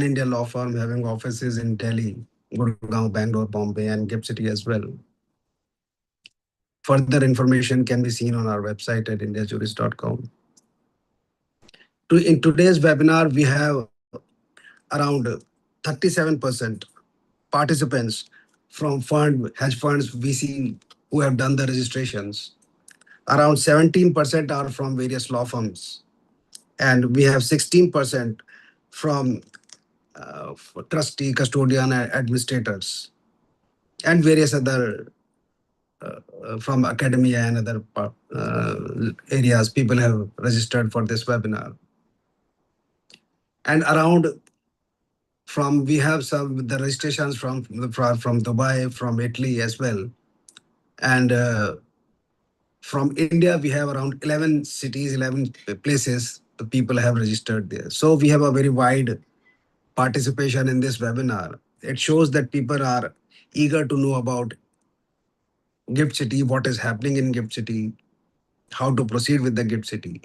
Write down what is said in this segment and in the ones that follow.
India law firm having offices in Delhi, Gurgaon, Bangalore, Bombay, and GIFT City as well. Further information can be seen on our website at indiajuris.com. In today's webinar, we have around 37% participants from hedge funds, VC who have done the registrations. Around 17% are from various law firms, and we have 16% from trustee, custodian, and administrators, and various other from academia and other areas. People have registered for this webinar, and around from we have some the registrations from Dubai, from Italy as well, and from India we have around 11 cities, 11 places the people have registered there. So we have a very wide participation in this webinar. It shows that people are eager to know about Gift City, what is happening in Gift City, how to proceed with the Gift City.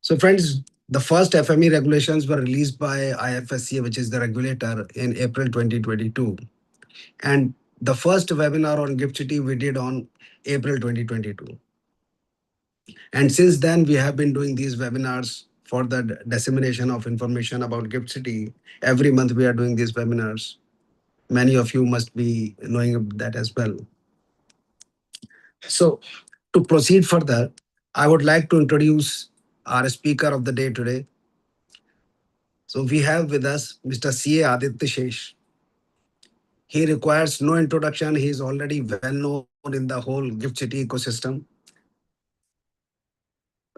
So, friends, the first FME regulations were released by IFSC, which is the regulator, in April 2022. And the first webinar on Gift City we did on April 2022. And since then, we have been doing these webinars for the dissemination of information about Gift City. Every month, we are doing these webinars. Many of you must be knowing that as well. So, to proceed further, I would like to introduce our speaker of the day today. So, we have with us Mr. C.A. Aditya Shesh. He requires no introduction. He is already well known in the whole Gift City ecosystem.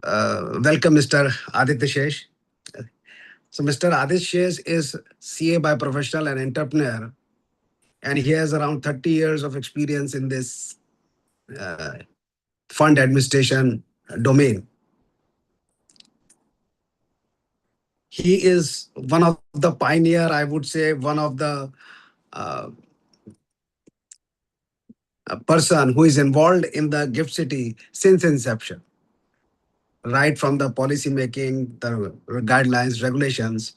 Welcome, Mr. Aditya Shesh. So, Mr. Aditya Shesh is CA by professional and entrepreneur, and he has around 30 years of experience in this uh, fund administration domain. He is one of the pioneer, I would say, one of the uh, person who is involved in the Gift City since inception, right from the policy making, the guidelines, regulations,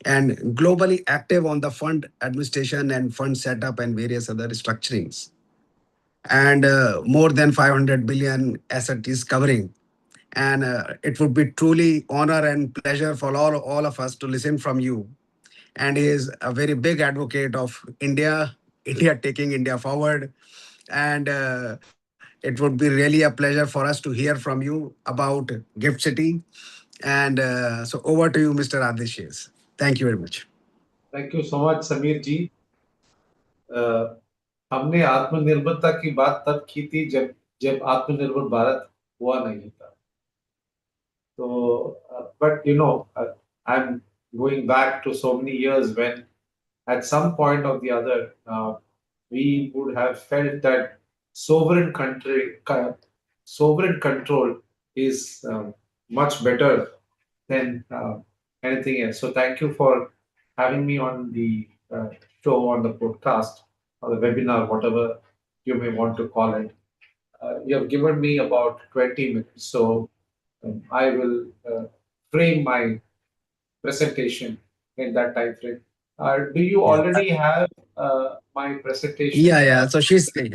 and globally active on the fund administration and fund setup and various other structurings. And more than 500 billion asset is covering. And it would be truly honor and pleasure for all of us to listen from you. And he is a very big advocate of India taking India forward. And it would be really a pleasure for us to hear from you about Gift City. And so over to you, Mr. Adishes. Thank you very much. Thank you so much Sameer ji. हमने आत्मनिर्भरता की बात तब की थी जब जब आत्मनिर्भर भारत हुआ नहीं था. So, but I'm going back to so many years when at some point or the other, we would have felt that sovereign sovereign control is much better than anything else. So thank you for having me on the show, on the podcast, or the webinar, whatever you may want to call it. You have given me about 20 minutes, so I will frame my presentation in that time frame. Do you Yeah. already have my presentation? Yeah. So she's playing.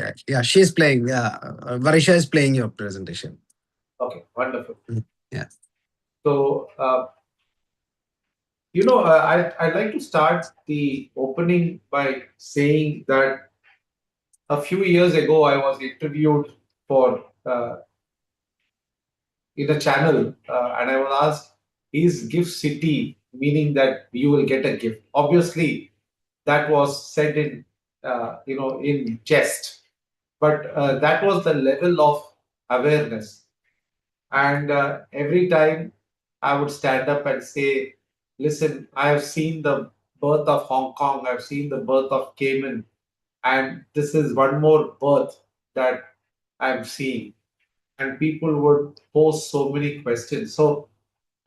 Yeah. Varisha is playing your presentation. Okay, wonderful. Yeah. So, I'd like to start the opening by saying that a few years ago I was interviewed for in a channel, and I was asked, "Is Gift City meaning that you will get a gift?" Obviously, that was said in in jest, but that was the level of awareness. And every time I would stand up and say, "Listen, I have seen the birth of Hong Kong. I've seen the birth of Cayman, and this is one more birth that I'm seeing." And people would pose so many questions. So,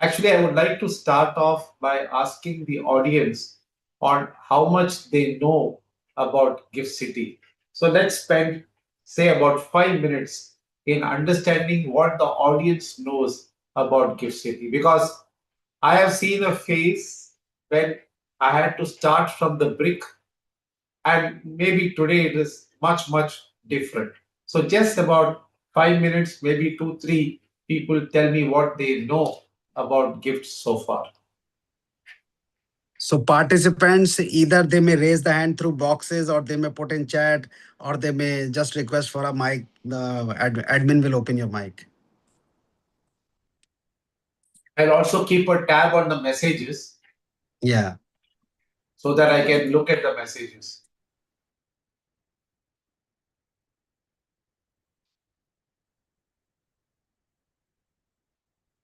actually, I would like to start off by asking the audience on how much they know about Gift City. So, let's spend, say, about 5 minutes in understanding what the audience knows about Gift City, because I have seen a face when I had to start from the brick, and maybe today it is much, much different. So, just about 5 minutes, maybe two, three people tell me what they know about gifts so far. So participants, either they may raise the hand through boxes, or they may put in chat, or they may just request for a mic. The admin will open your mic. I'll also keep a tab on the messages Yeah. so that I can look at the messages.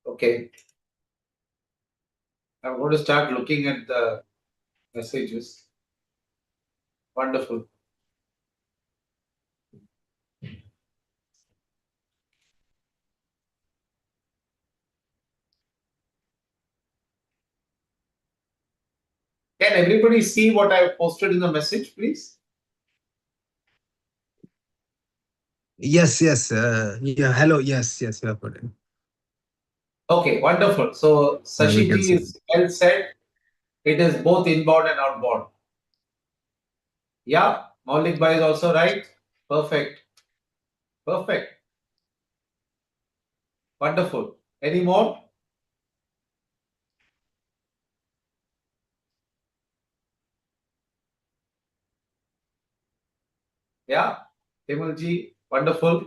Okay. I'm going to start looking at the messages. Wonderful. Can everybody see what I posted in the message, please? Yes, yes. Yeah. Hello. Yes, yes. You have put in. Okay, wonderful. So Yeah, we can Sashiji see. is well said. It is both inbound and outbound. Yeah, Maulik Bhai is also right. Perfect. Perfect. Wonderful. Any more? Yeah, Himulji, wonderful.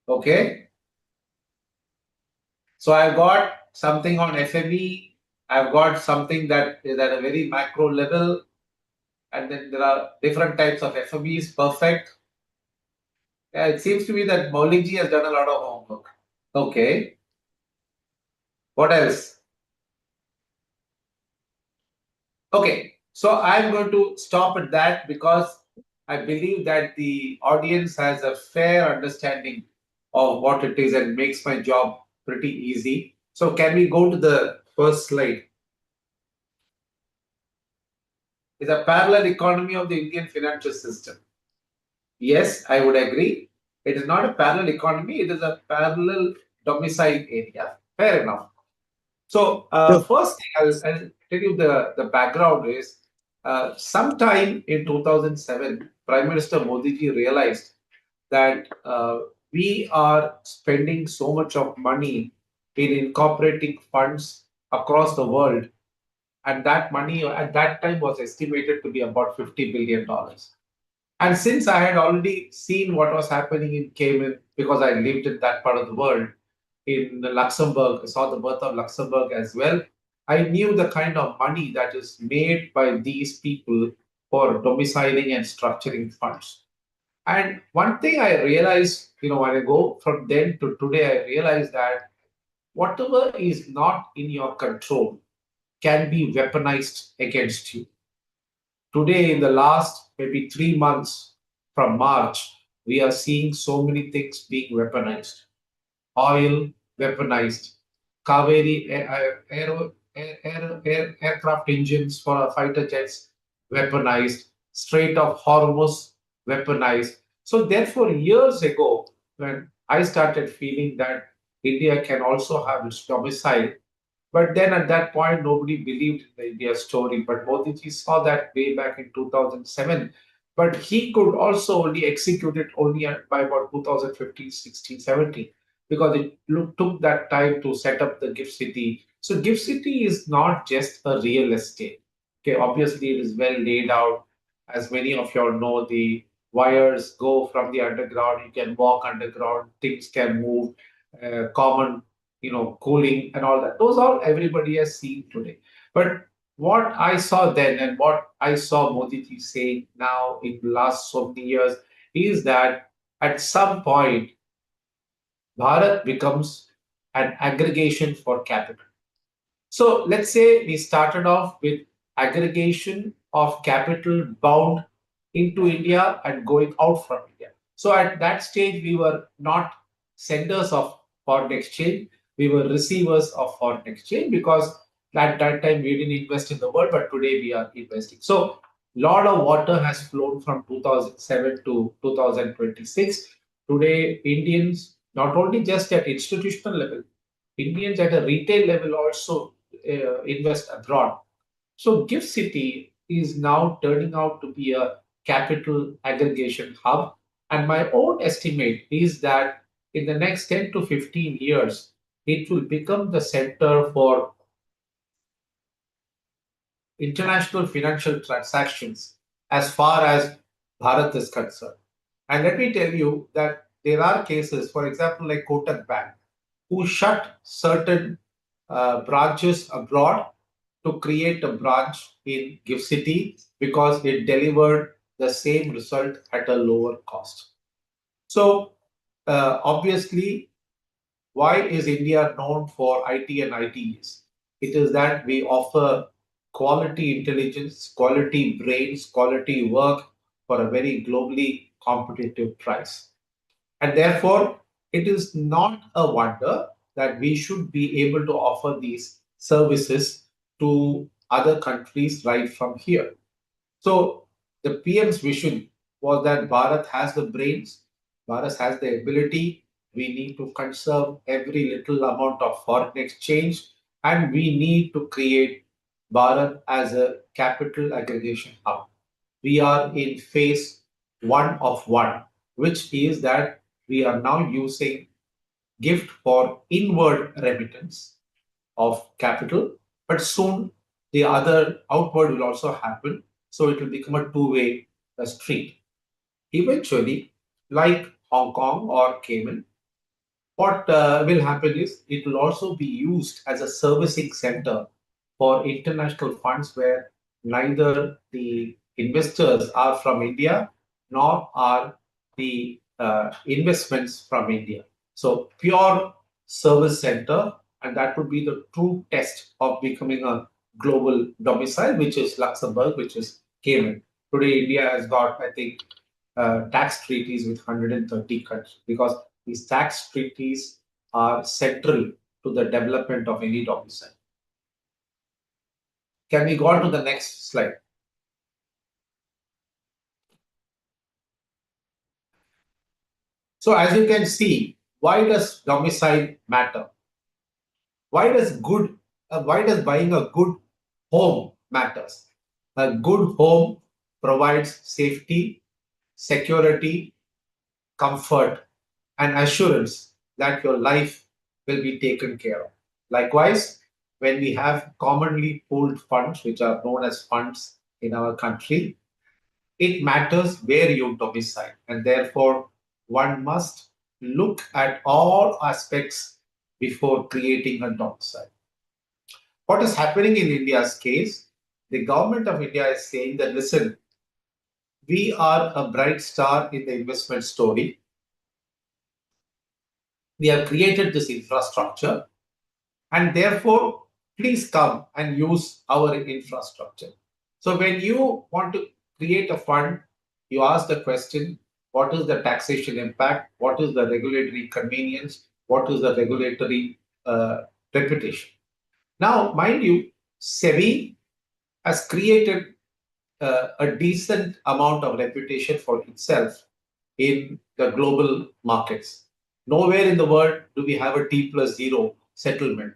Okay. So I've got something on FME. I've got something that is at a very macro level. And then there are different types of FMEs. Perfect. Yeah, it seems to me that Maulikji has done a lot of homework. Okay. What else? Okay. So I'm going to stop at that because I believe that the audience has a fair understanding of what it is and makes my job pretty easy. So can we go to the first slide? Is a parallel economy of the Indian financial system. Yes, I would agree. It is not a parallel economy, it is a parallel domicile area. Fair enough. So, So, first thing I'll tell you the background is sometime in 2007, Prime Minister Modi ji realized that we are spending so much of money in incorporating funds across the world, and that money at that time was estimated to be about $50 billion. And since I had already seen what was happening in Cayman, because I lived in that part of the world, in Luxembourg, I saw the birth of Luxembourg as well. I knew the kind of money that is made by these people for domiciling and structuring funds. And one thing I realized, when I go from then to today, I realized that whatever is not in your control can be weaponized against you. Today, in the last maybe 3 months from March, we are seeing so many things being weaponized. Oil weaponized, Kaveri aircraft engines for our fighter jets weaponized, Strait of Hormuz weaponized. So, therefore, years ago, when I started feeling that India can also have its domicile, but then at that point, nobody believed in the India story. But Modi ji saw that way back in 2007. But he could also only execute it only by about 2015, 16, 17, because it took that time to set up the gift city. So gift city is not just a real estate. Okay, obviously it is well laid out. As many of you all know, the wires go from the underground. You can walk underground. Things can move. Common cooling and all that. Those all everybody has seen today. But what I saw then and what I saw Modi ji saying now in the last so many years is that at some point, Bharat becomes an aggregation for capital. So let's say we started off with aggregation of capital bound into India and going out from India. So at that stage, we were not senders of foreign exchange, we were receivers of foreign exchange because at that time we didn't invest in the world, but today we are investing. So lot of water has flown from 2007 to 2026. Today, Indians not only just at institutional level, Indians at a retail level also invest abroad. So Gift City is now turning out to be a capital aggregation hub. And my own estimate is that in the next 10 to 15 years, it will become the center for international financial transactions as far as Bharat is concerned. And let me tell you that there are cases, for example, like Kotak Bank, who shut certain branches abroad to create a branch in Gift City because it delivered the same result at a lower cost. So, obviously, why is India known for IT and ITs? It is that we offer quality intelligence, quality brains, quality work for a very globally competitive price. And therefore, it is not a wonder that we should be able to offer these services to other countries right from here. So the PM's vision was that Bharat has the brains, Bharat has the ability. We need to conserve every little amount of foreign exchange, and we need to create Bharat as a capital aggregation hub. We are in phase one, which is that we are now using gift for inward remittance of capital, but soon the other outward will also happen. So it will become a two-way street. Eventually, like Hong Kong or Cayman, what will happen is it will also be used as a servicing center for international funds where neither the investors are from India nor are the investments from India. So, pure service center, and that would be the true test of becoming a global domicile, which is Luxembourg, which is Cayman. Today, India has got, I think, tax treaties with 130 countries because these tax treaties are central to the development of any domicile. Can we go on to the next slide? So as you can see, why does domicile matter? Why does why does buying a good home matters? A good home provides safety, security, comfort, and assurance that your life will be taken care of. Likewise, when we have commonly pooled funds, which are known as funds in our country, it matters where you domicile, and therefore one must look at all aspects before creating a domicile. What is happening in India's case? The government of India is saying that listen, we are a bright star in the investment story. We have created this infrastructure, and therefore please come and use our infrastructure. So when you want to create a fund, you ask the question, what is the taxation impact, what is the regulatory convenience, what is the regulatory reputation. Now mind you, SEBI has created a decent amount of reputation for itself in the global markets. Nowhere in the world do we have a T plus zero settlement.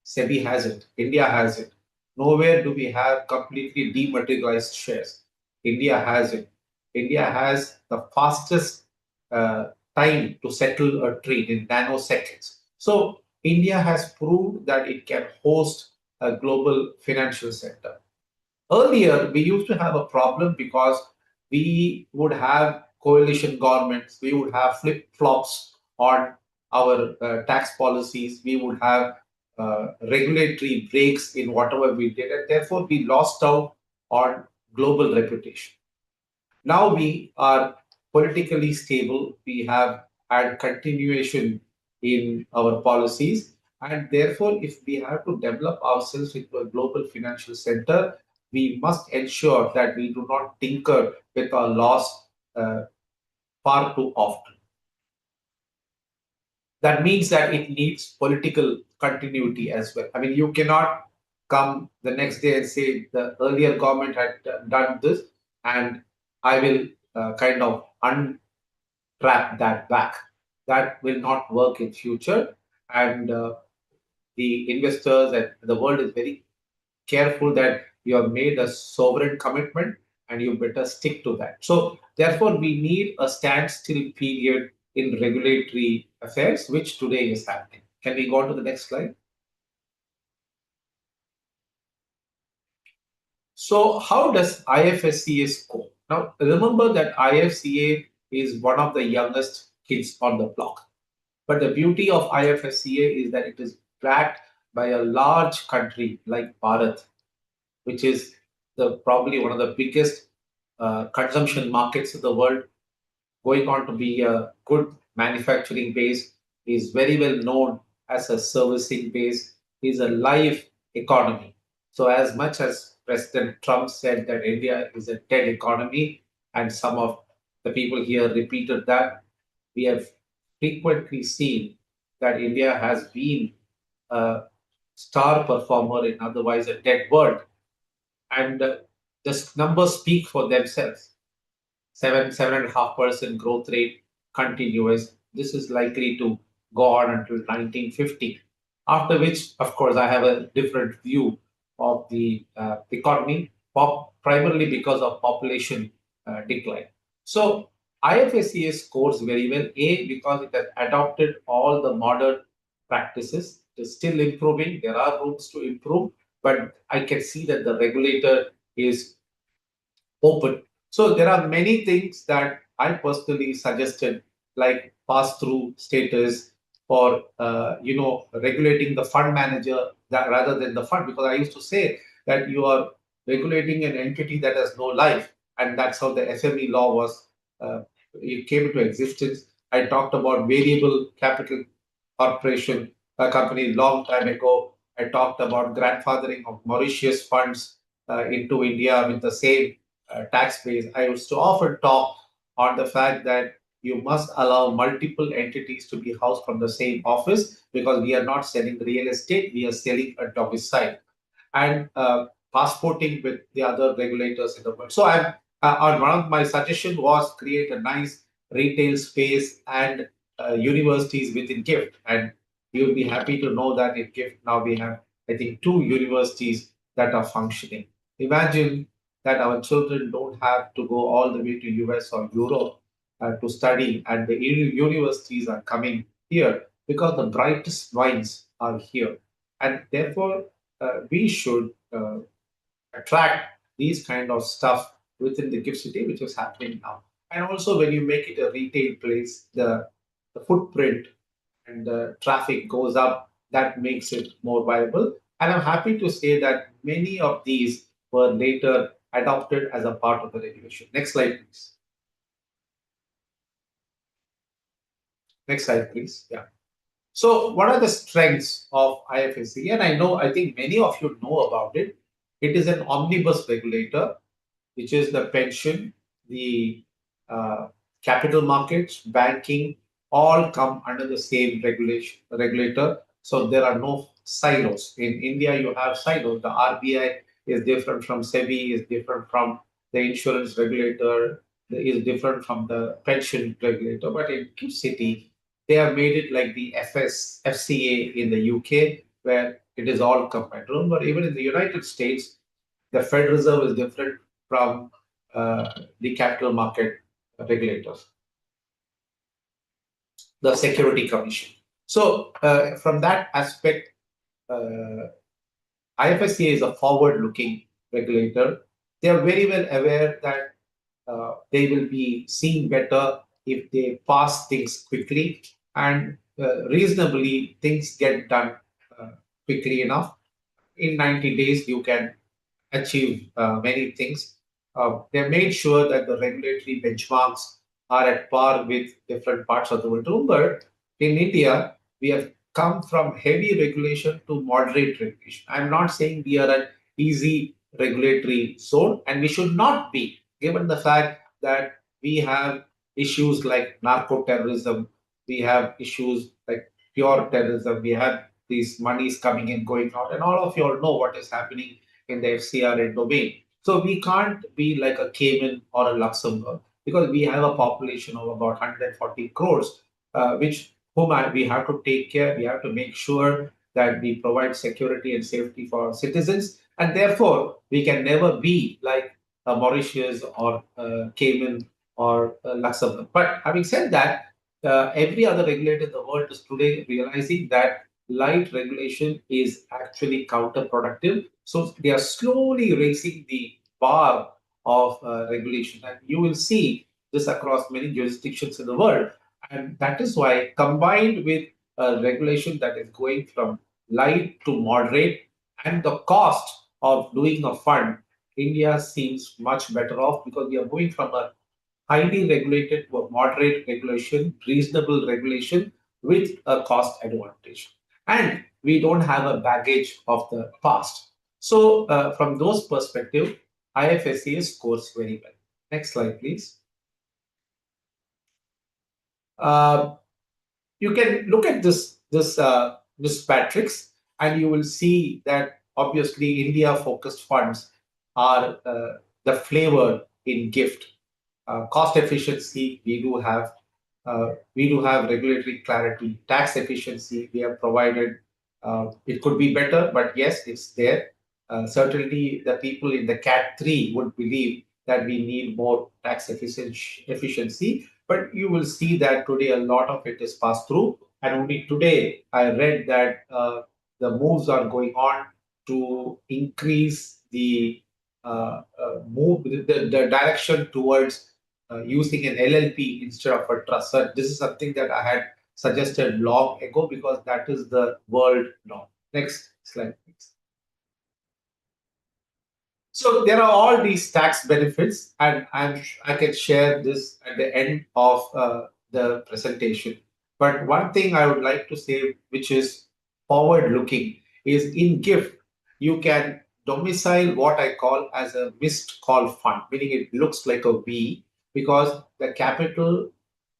SEBI has it. India has it. Nowhere do we have completely dematerialized shares. India has it. India has the fastest time to settle a trade in nanoseconds. So India has proved that it can host a global financial center. Earlier, we used to have a problem because we would have coalition governments, we would have flip flops on our tax policies, we would have regulatory breaks in whatever we did, and therefore we lost out on global reputation. Now we are politically stable, we have had continuation in our policies, and therefore, if we have to develop ourselves into a global financial center, we must ensure that we do not tinker with our laws far too often. That means that it needs political continuity as well. I mean, you cannot come the next day and say the earlier government had done this and I will kind of unwrap that back. that will not work in future. And the investors and the world is very careful that you have made a sovereign commitment and you better stick to that. So, therefore, we need a standstill period in regulatory affairs, which today is happening. Can we go on to the next slide? So, how does IFSCA score? Now, remember that IFCA is one of the youngest kids on the block. But the beauty of IFSCA is that it is backed by a large country like Bharat, which is the probably one of the biggest consumption markets in the world, going on to be a good manufacturing base, is very well known as a servicing base, is a live economy. So, as much as President Trump said that India is a dead economy, and some of the people here repeated that, we have frequently seen that India has been a star performer in otherwise a dead world. And the numbers speak for themselves. 7.5% growth rate continuous. This is likely to go on until 1950. After which, of course, I have a different view of the economy, primarily because of population decline. So IFSCA scores very well. A, because it has adopted all the modern practices. It is still improving. There are rooms to improve, but I can see that the regulator is open. So there are many things that I personally suggested, like pass-through status for regulating the fund manager that rather than the fund, because I used to say that you are regulating an entity that has no life, and that's how the SME law was it came into existence. I talked about variable capital corporation a company long time ago. I talked about grandfathering of Mauritius funds into India with the same tax base. I used to often talk on the fact that you must allow multiple entities to be housed from the same office, because we are not selling real estate, we are selling a domicile, and passporting with the other regulators in the world. So I'm on one of my suggestion was create a nice retail space and universities within GIFT, and you'll be happy to know that in GIFT now we have, I think, two universities that are functioning. Imagine that our children don't have to go all the way to US or Europe to study, and the universities are coming here because the brightest minds are here, and therefore we should attract these kind of stuff within the gift city, which is happening now. And also, when you make it a retail place, the footprint and the traffic goes up. That makes it more viable. And I'm happy to say that many of these were later adopted as a part of the regulation. Next slide, please. Next slide, please. Yeah. So, what are the strengths of IFSC? And I think many of you know about it. It is an omnibus regulator, which is the pension, the capital markets, banking, all come under the same regulator. So there are no silos. In India, you have silos. The RBI is different from SEBI, is different from the insurance regulator, is different from the pension regulator. But in Q City, they have made it like the FCA in the UK, where it is all combined. Remember, even in the United States, the Federal Reserve is different from the capital market regulators, the Security Commission. So, from that aspect, IFSCA is a forward-looking regulator. They are very well aware that they will be seen better if they pass things quickly, and reasonably things get done quickly enough. In 90 days, you can achieve many things. They made sure that the regulatory benchmarks are at par with different parts of the world. Remember, in India, we have come from heavy regulation to moderate regulation. I'm not saying we are an easy regulatory zone, and we should not be, given the fact that we have issues like narco terrorism, we have issues like pure terrorism, we have these monies coming in, going out, and all of you all know what is happening in the FCRA domain. So we can't be like a Cayman or a Luxembourg, because we have a population of about 140 crores. we have to take care. We have to make sure that we provide security and safety for our citizens, and therefore we can never be like Mauritius or Cayman or Luxembourg. But having said that, every other regulator in the world is today realizing that light regulation is actually counterproductive. So they are slowly raising the bar of regulation, and you will see this across many jurisdictions in the world. And that is why, combined with a regulation that is going from light to moderate and the cost of doing a fund, India seems much better off because we are moving from a highly regulated to a moderate regulation, reasonable regulation with a cost advantage. And we don't have a baggage of the past. So, from those perspective, IFSC scores very well. Next slide, please. Uh, you can look at this matrix, and you will see that obviously India focused funds are the flavor in gift. Cost efficiency, we do have regulatory clarity. Tax efficiency, we have provided. It could be better, but yes, it's there. Certainly, the people in the Cat 3 would believe that we need more tax efficiency. But you will see that today a lot of it is passed through. And only today I read that the moves are going on to increase the direction towards using an LLP instead of a trust. So this is something that I had suggested long ago because that is the world norm. Next slide, please. So there are all these tax benefits, and I can share this at the end of the presentation. But one thing I would like to say, which is forward-looking, is in GIFT you can domicile what I call as a missed call fund, meaning it looks like a V because the capital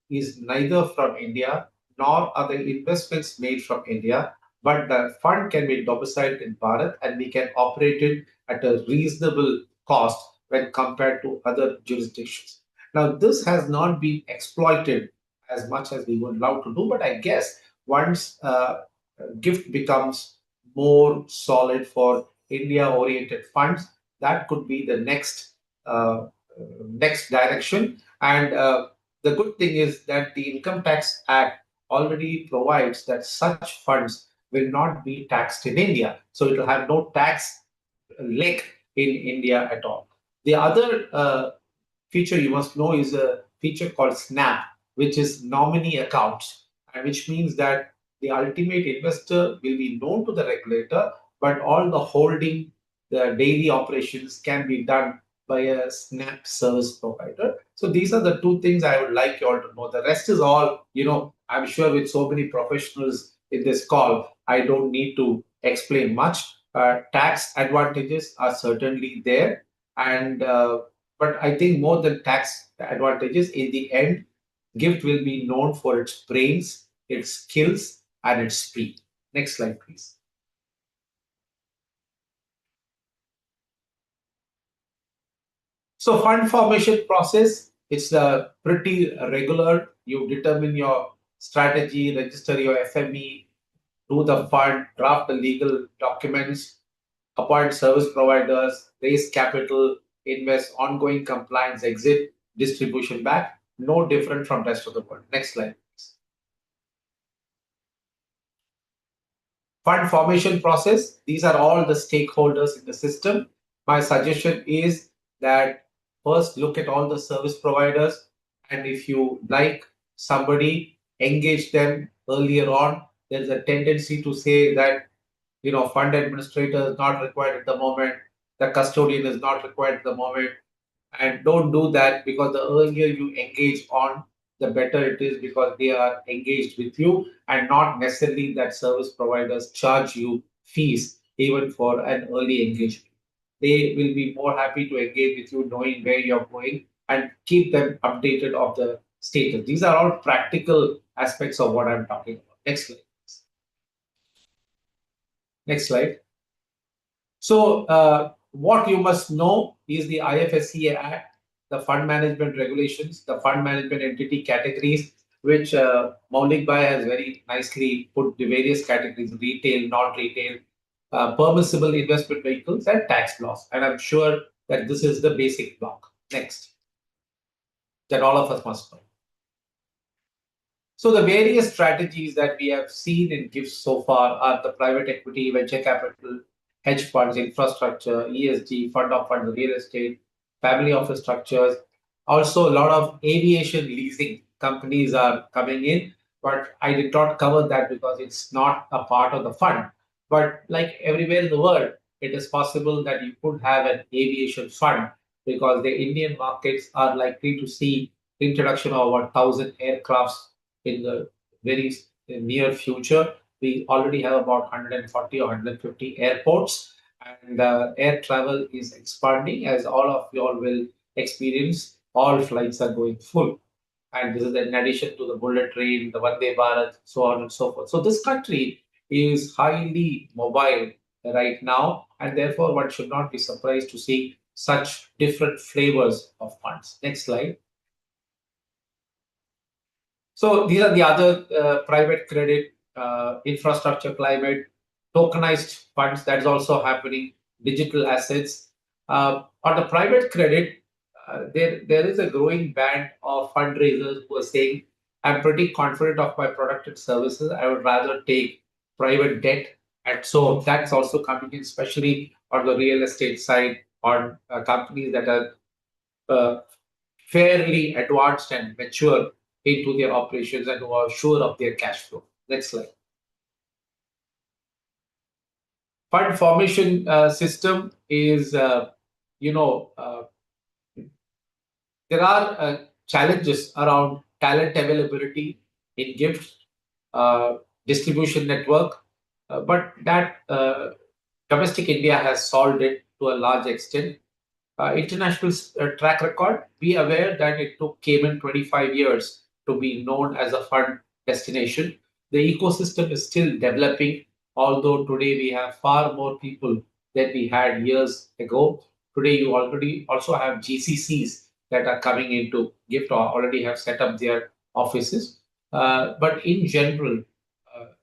is neither from India nor are the investments made from India, but the fund can be domiciled in Bharat and we can operate it at a reasonable cost when compared to other jurisdictions. Now, this has not been exploited as much as we would love to do, but I guess once GIFT becomes more solid for India-oriented funds, that could be the next direction. And the good thing is that the Income Tax Act already provides that such funds will not be taxed in India. So it will have no tax leg in India at all. The other feature you must know is a feature called SNAP, which is nominee accounts, and which means that the ultimate investor will be known to the regulator, but all the holding, the daily operations can be done by a SNAP service provider. So these are the two things I would like you all to know. The rest is all, I'm sure with so many professionals in this call, I don't need to explain much. Tax advantages are certainly there, and but I think more than tax advantages, in the end, GIFT will be known for its brains, its skills, and its speed. Next slide, please. So fund formation process, it's pretty regular. You determine your strategy, register your FME, do the fund, draft the legal documents, appoint service providers, raise capital, invest, ongoing compliance, exit, distribution back. No different from rest of the world. Next slide. Fund formation process. These are all the stakeholders in the system. My suggestion is that first look at all the service providers, and if you like somebody, engage them earlier on. There's a tendency to say that fund administrator is not required at the moment, the custodian is not required at the moment, and don't do that, because the earlier you engage on, the better it is, because they are engaged with you, and not necessarily that service providers charge you fees even for an early engagement. They will be more happy to engage with you knowing where you're going and keep them updated of the status. These are all practical aspects of what I'm talking about. Next slide. Next slide. So, what you must know is the IFSC Act, the fund management regulations, the fund management entity categories, which Maulik Bhai has very nicely put the various categories: retail, non-retail, permissible investment vehicles, and tax laws. And I'm sure that this is the basic block. Next, that all of us must know. So the various strategies that we have seen in GIFts so far are the private equity, venture capital, hedge funds, infrastructure, ESG, fund of funds, real estate, family office structures. Also, a lot of aviation leasing companies are coming in, but I did not cover that because it's not a part of the fund. But like everywhere in the world, it is possible that you could have an aviation fund because the Indian markets are likely to see introduction of about 1,000 aircrafts in the very near future. We already have about 140 or 150 airports, and air travel is expanding as all of you all will experience. All flights are going full. And this is in addition to the bullet train, the Vande Bharat, so on and so forth. So this country is highly mobile right now, and therefore one should not be surprised to see such different flavors of funds. Next slide. So these are the other private credit, infrastructure, climate, tokenized funds that is also happening, digital assets. On the private credit, there is a growing band of fundraisers who are saying, I'm pretty confident of my product and services. I would rather take private debt. And so that's also coming in, especially on the real estate side, on companies that are uh, fairly advanced and mature into their operations and who are sure of their cash flow. Next slide. Fund formation system is, you know, there are challenges around talent availability in gifts, uh, distribution network, but that domestic India has solved it to a large extent. International track record, be aware that it took Cayman 25 years to be known as a fund destination. The ecosystem is still developing, although today we have far more people than we had years ago. Today, you already also have GCCs that are coming into gift or already have set up their offices. But in general,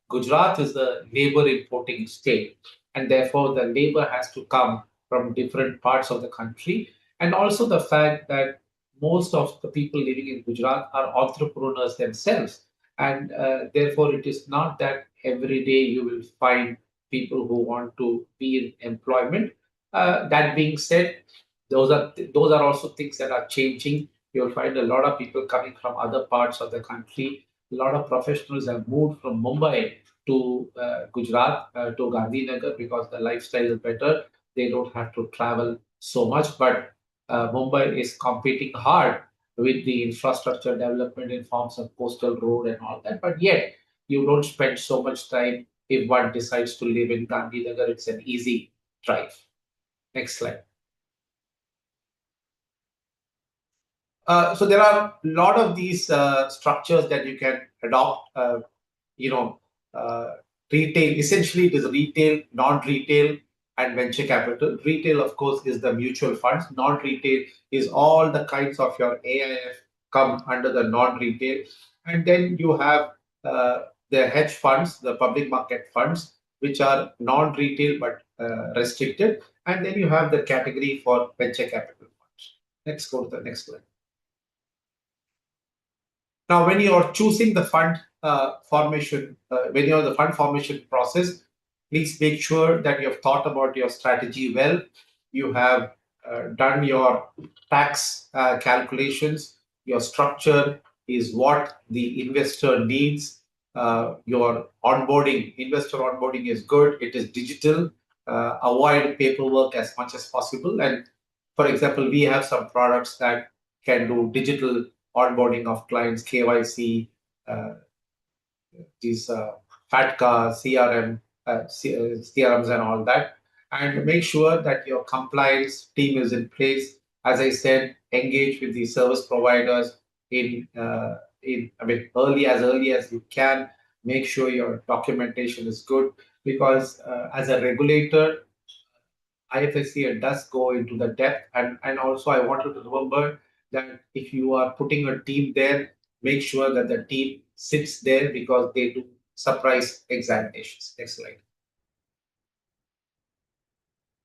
Gujarat is the labor importing state, and therefore the labor has to come from different parts of the country. And also the fact that most of the people living in Gujarat are entrepreneurs themselves. And therefore, it is not that every day you will find people who want to be in employment. That being said, those are also things that are changing. You'll find a lot of people coming from other parts of the country. A lot of professionals have moved from Mumbai to Gujarat, to Gandhinagar, because the lifestyle is better. They don't have to travel so much. But Mumbai is competing hard with the infrastructure development in forms of coastal road and all that. But yet, you don't spend so much time if one decides to live in Gandhinagar. It's an easy drive. Next slide. So there are a lot of these structures that you can adopt. You know, uh, retail. Essentially, it is retail, non-retail, and venture capital. Retail, of course, is the mutual funds. Non-retail is all the kinds of your AIF come under the non-retail, and then you have the hedge funds, the public market funds, which are non-retail but restricted, and then you have the category for venture capital funds. Let's go to the next slide. Now, when you are choosing the fund formation, when you're in the fund formation process, please make sure that you have thought about your strategy well. You have done your tax calculations. Your structure is what the investor needs. Your onboarding, investor onboarding is good. It is digital. Avoid paperwork as much as possible. And for example, we have some products that can do digital onboarding of clients, KYC, uh, these FATCA, CRM, CRMs, and all that. And make sure that your compliance team is in place. As I said, engage with the service providers early as you can. Make sure your documentation is good because as a regulator, IFSC does go into the depth, and also I want you to remember that if you are putting a team there, make sure that the team sits there because they do surprise examinations. Next slide.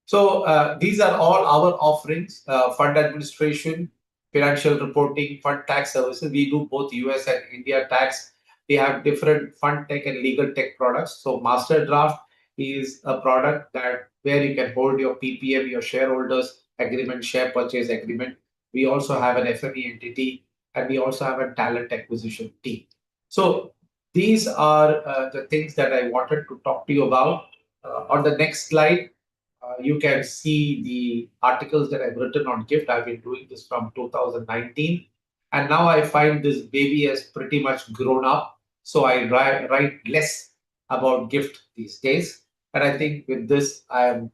So these are all our offerings: fund administration, financial reporting, fund tax services. We do both US and India tax. We have different fund tech and legal tech products. So Master Draft is a product that where you can hold your PPM, your shareholders agreement, share purchase agreement. We also have an FME entity, and we also have a talent acquisition team. So these are the things that I wanted to talk to you about. On the next slide, you can see the articles that I've written on gift. I've been doing this from 2019. And now I find this baby has pretty much grown up. So I write less about gift these days. And I think with this, I am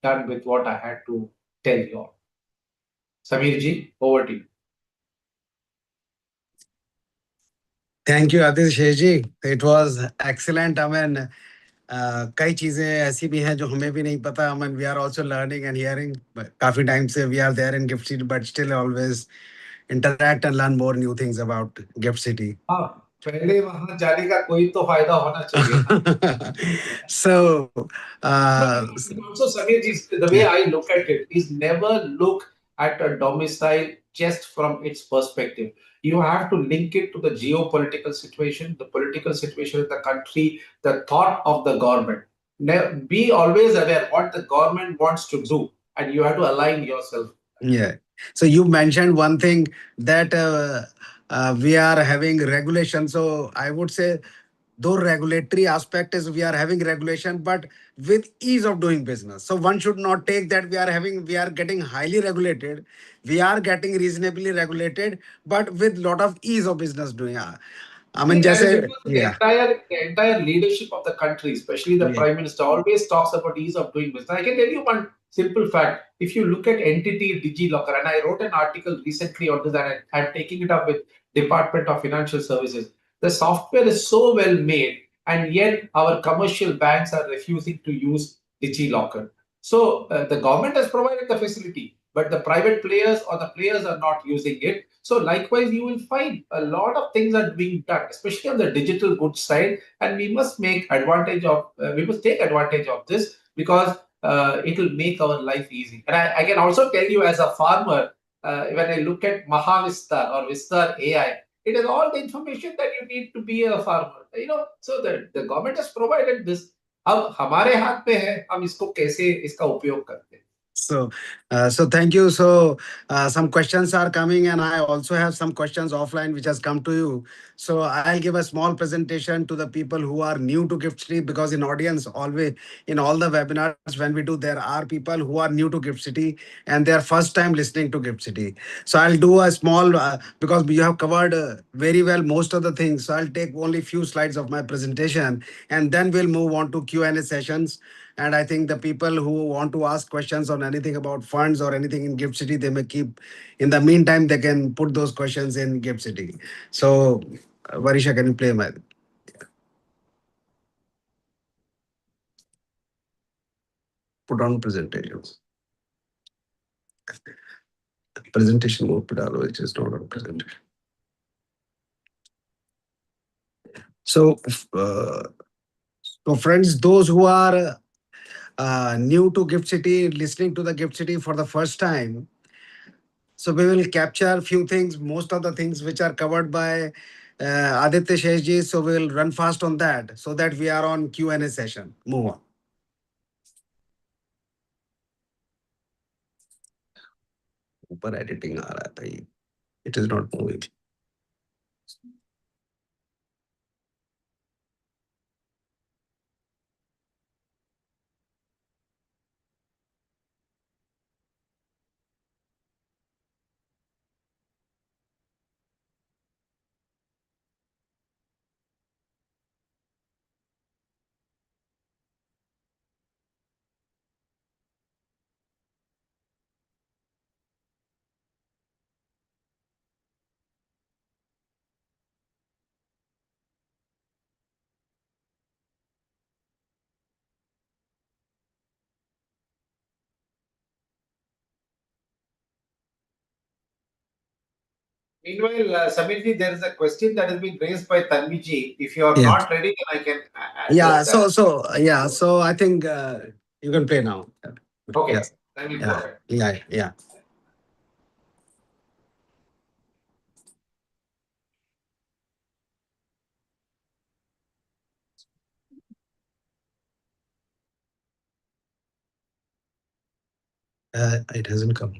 done with what I had to tell you all. Samirji, over to you. Thank you, Adishesh ji. It was excellent. I mean, कई चीजें ऐसी भी हैं जो हमें भी नहीं पता. I mean, we are also learning and hearing. काफी टाइम से we are there in Gift City, but still always interact and learn more new things about Gift City. हाँ, पहले वहां जाने का कोई तो फायदा होना चाहिए ना. So, No, also, Sameer, the way yeah, I look at it is never look at a domicile just from its perspective. You have to link it to the geopolitical situation, the political situation in the country, the thought of the government. Be always aware what the government wants to do, and you have to align yourself. yeah. So you mentioned one thing that we are having regulation. So I would say though regulatory aspect is we are having regulation, but with ease of doing business. So one should not take that we are getting highly regulated. We are getting reasonably regulated, but with lot of ease of business doing. I I mean, think that just is say, because yeah, the entire leadership of the country, especially the yeah, prime minister, always talks about ease of doing business. I can tell you one simple fact. If you look at entity DigiLocker, and I wrote an article recently on this, and I'm taking it up with Department of Financial Services. The software is so well made, and yet our commercial banks are refusing to use DigiLocker. So the government has provided the facility, but the private players or the players are not using it. So likewise, you will find a lot of things are being done, especially on the digital goods side, and we must we must take advantage of this because it will make our life easy. And I can also tell you as a farmer, when I look at Mahavista or Vistar AI, it is all the information that you need to be a farmer. So the government has provided this. अब हमारे हाथ पे है हम इसको कैसे इसका उपयोग करते हैं. So thank you. So some questions are coming, and I also have some questions offline which has come to you. So I'll give a small presentation to the people who are new to Gift City, because in audience always in all the webinars when we do, there are people who are new to Gift City and they are first time listening to Gift City. So I'll do a small because you have covered very well most of the things. So I'll take only few slides of my presentation, and then we'll move on to Q&A sessions. And I think the people who want to ask questions on anything about funds or anything in Gift City, they may keep. In the meantime, they can put those questions in Gift City. So, Varisha, can you play my put on presentations? Presentation mode, pe dalo, which is not on presentation. So, uh, so friends, those who are new to Gift City, listening to the Gift City for the first time, so we will capture a few things, most of the things which are covered by Aditya Sheshji. So we will run fast on that so that we are on Q&A session. Move on. ऊपर editing आ रहा था ये. It is not moving. Meanwhile, Samirji, there is a question that has been raised by Tanviji. If you are Yeah. not ready, then I can Yeah. address So, that. so yeah. So I think you can play now. Okay, Yes. then we'll go Yeah. ahead. Yeah. Yeah. It hasn't come.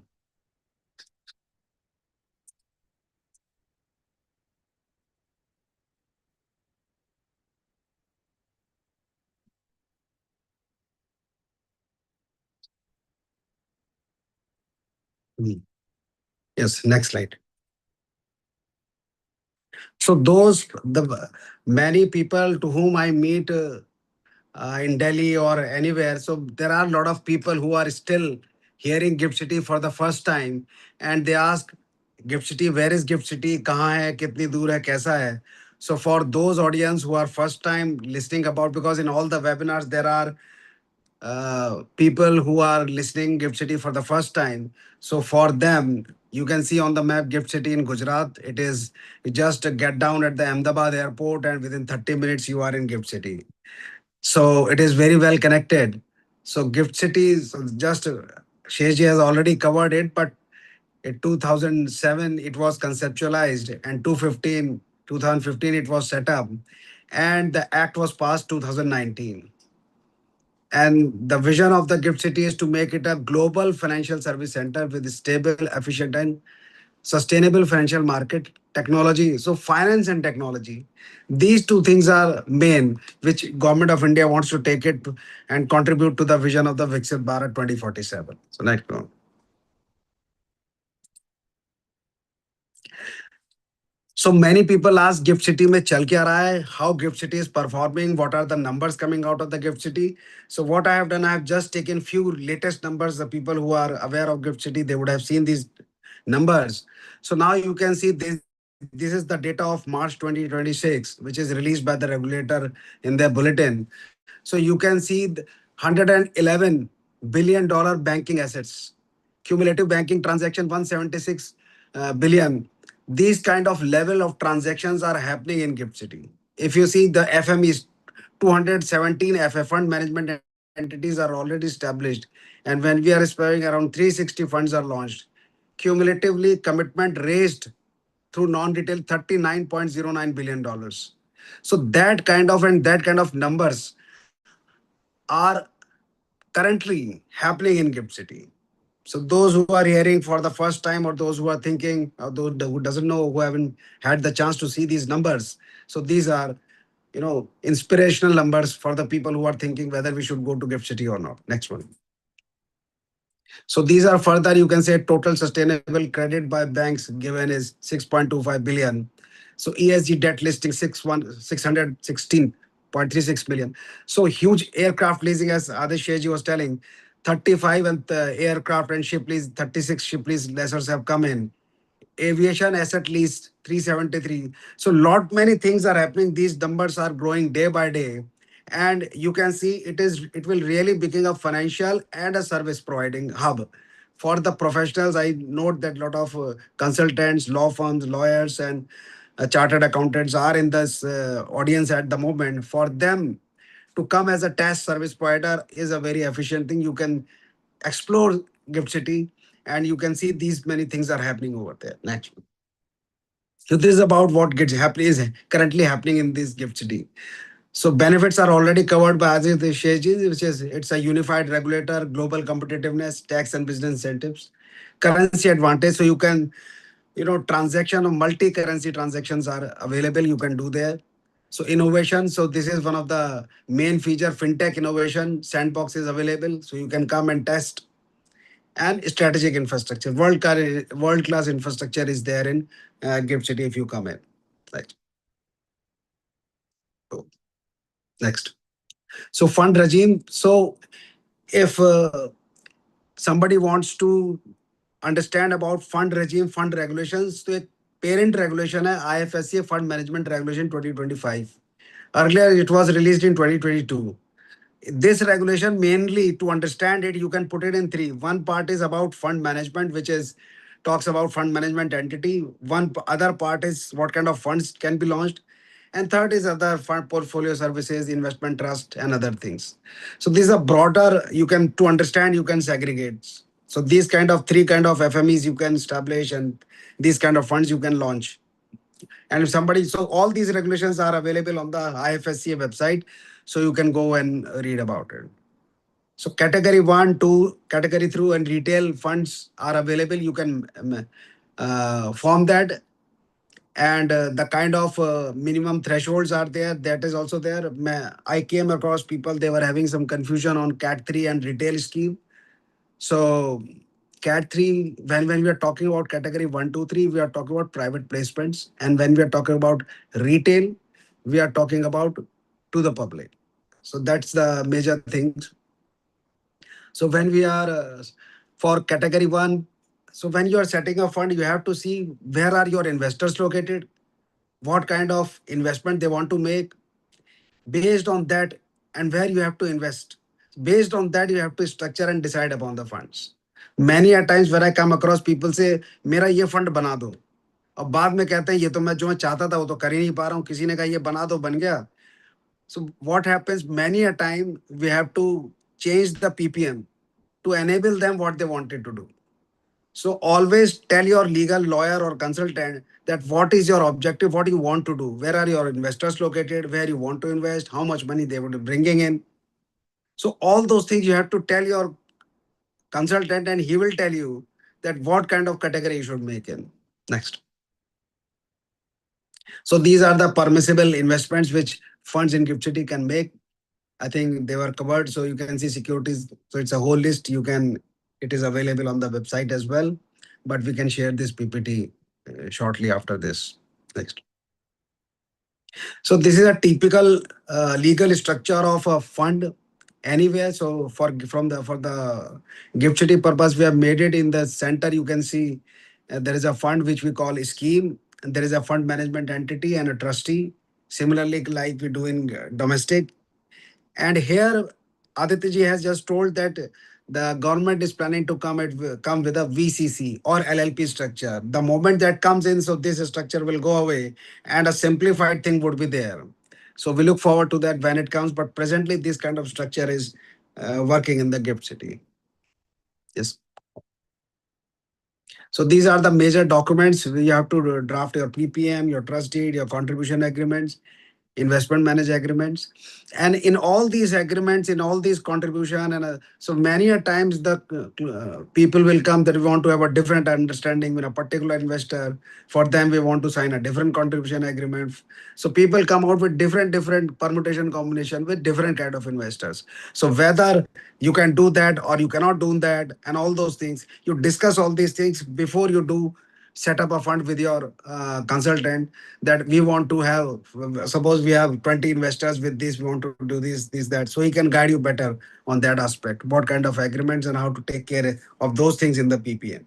Hmm. Yes. Next slide. So those the many people to whom I meet in Delhi or anywhere. So there are a lot of people who are still hearing Gift City for the first time, and they ask, Gift City, where is Gift City? कहाँ है? कितनी दूर है? कैसा है? So for those audience who are first time listening about, because in all the webinars there are people who are listening Gift City for the first time. So for them, you can see on the map Gift City in Gujarat. It is, you just get down at the Ahmedabad airport and within 30 minutes you are in Gift City. So it is very well connected. So Gift City is just Sheshji has already covered it, but in 2007 it was conceptualized, and 2015 it was set up, and the act was passed 2019. And the vision of the Gift City is to make it a global financial service center with stable, efficient, and sustainable financial market technology. So finance and technology, these two things are main, which Government of India wants to take it and contribute to the vision of the Viksit Bharat 2047. So next one. So many people ask Gift City में चल क्या रहा है? How Gift City is performing? What are the numbers coming out of the Gift City? So what I have done, I have just taken few latest numbers. The people who are aware of Gift City, they would have seen these numbers. So now you can see this. This is the data of March 2026, which is released by the regulator in their bulletin. So you can see the $111 billion banking assets, cumulative banking transaction 176 billion. These kind of level of transactions are happening in Gift City. If you see the FMEs, 217 FF fund management entities are already established, and when we are aspiring around 360 funds are launched. Cumulatively, commitment raised through non-retail $39.09 billion. So that kind of numbers are currently happening in Gift City. So those who are hearing for the first time, or those who are thinking, or those who doesn't know, who haven't had the chance to see these numbers, so these are, inspirational numbers for the people who are thinking whether we should go to Gift City or not. Next one. So these are further, you can say total sustainable credit by banks given is 6.25 billion. So ESG debt listing 616.36 million. So huge aircraft leasing, as Adesh Sheji was telling, 35 and aircraft and ship lease, 36 ship lease lessors have come in. Aviation asset lease 373. So lot many things are happening. These numbers are growing day by day, and you can see it will really become a financial and a service providing hub for the professionals. I note that lot of consultants, law firms, lawyers, and chartered accountants are in this audience at the moment. For them to come as a task service provider is a very efficient thing. You can explore Gift City, and you can see these many things are happening over there. Naturally. So this is about what gets happen is currently happening in this Gift City. So benefits are already covered by Ajit Shehji, which is it's a unified regulator, global competitiveness, tax and business incentives, currency advantage. So you can, transaction of multi-currency transactions are available. You can do there. So innovation. So this is one of the main feature, fintech innovation. Sandbox is available. So you can come and test. And strategic infrastructure. World class infrastructure is there in Gift City if you come in. Right. So, next. So fund regime. So if somebody wants to understand about fund regime, fund regulations, तो एक parent regulation है IFSC Fund Management Regulation 2025. Earlier it was released in 2022. This regulation, mainly to understand it, you can put it in three. One part is about fund management, which is talks about fund management entity. Other part is what kind of funds can be launched, and third is other fund portfolio services, investment trust, and other things. So these are broader. You can to understand. You can segregate. So these kind of three kind of FMEs you can establish, and these kind of funds you can launch. And if somebody, so all these regulations are available on the IFSC website, so you can go and read about it. So category one, two, category three, and retail funds are available. You can form that, and the kind of minimum thresholds are there. That is also there. I came across people, they were having some confusion on Cat 3 and retail scheme. So Cat 3, when we are talking about category 1, 2, 3, we are talking about private placements. And when we are talking about retail, we are talking about to the public. So that's the major things. So when we are for category 1, so when you are setting a fund, you have to see where are your investors located, what kind of investment they want to make. Based on that, and where you have to invest, based on that you have to structure and decide upon the funds. Many a times when I come across people say मेरा ये fund बना दो, अब बाद में कहते हैं ये तो मैं चाहता था वो तो कर ही नहीं पा रहा हूँ, किसी ने कहा ये बना दो बन गया. So what happens, many a time we have to change the PPM to enable them what they wanted to do. So always tell your legal lawyer or consultant that what is your objective, what you want to do, where are your investors located, where you want to invest, how much money they would be bringing in. So all those things you have to tell your consultant, and he will tell you that what kind of category you should make in. Next. So these are the permissible investments which funds in Gift City can make. I think they were covered. So you can see securities. So it's a whole list. It is available on the website as well. But we can share this PPT shortly after this. Next. So this is a typical legal structure of a fund anywhere. So for the Gift City purpose, we have made it in the center. You can see there is a fund which we call a scheme, and there is a fund management entity and a trustee. Similarly, like we do in domestic. And here, Aditya ji has just told that the government is planning to come with a VCC or LLP structure. The moment that comes in, so this structure will go away, and a simplified thing would be there. So we look forward to that when it comes. But presently, this kind of structure is working in the Gift City. Yes. So these are the major documents. You have to draft your PPM, your trust deed, your contribution agreements, investment manager agreements, and in all these agreements, in all these contribution, and so many a times the people will come that we want to have a different understanding with a particular investor. For them we want to sign a different contribution agreement. So people come out with different permutation combination with different kind of investors. So whether you can do that or you cannot do that, and all those things, you discuss all these things before you do set up a fund with your consultant, that we want to have, suppose we have 20 investors with this, we want to do this that, so he can guide you better on that aspect, what kind of agreements and how to take care of those things in the PPM.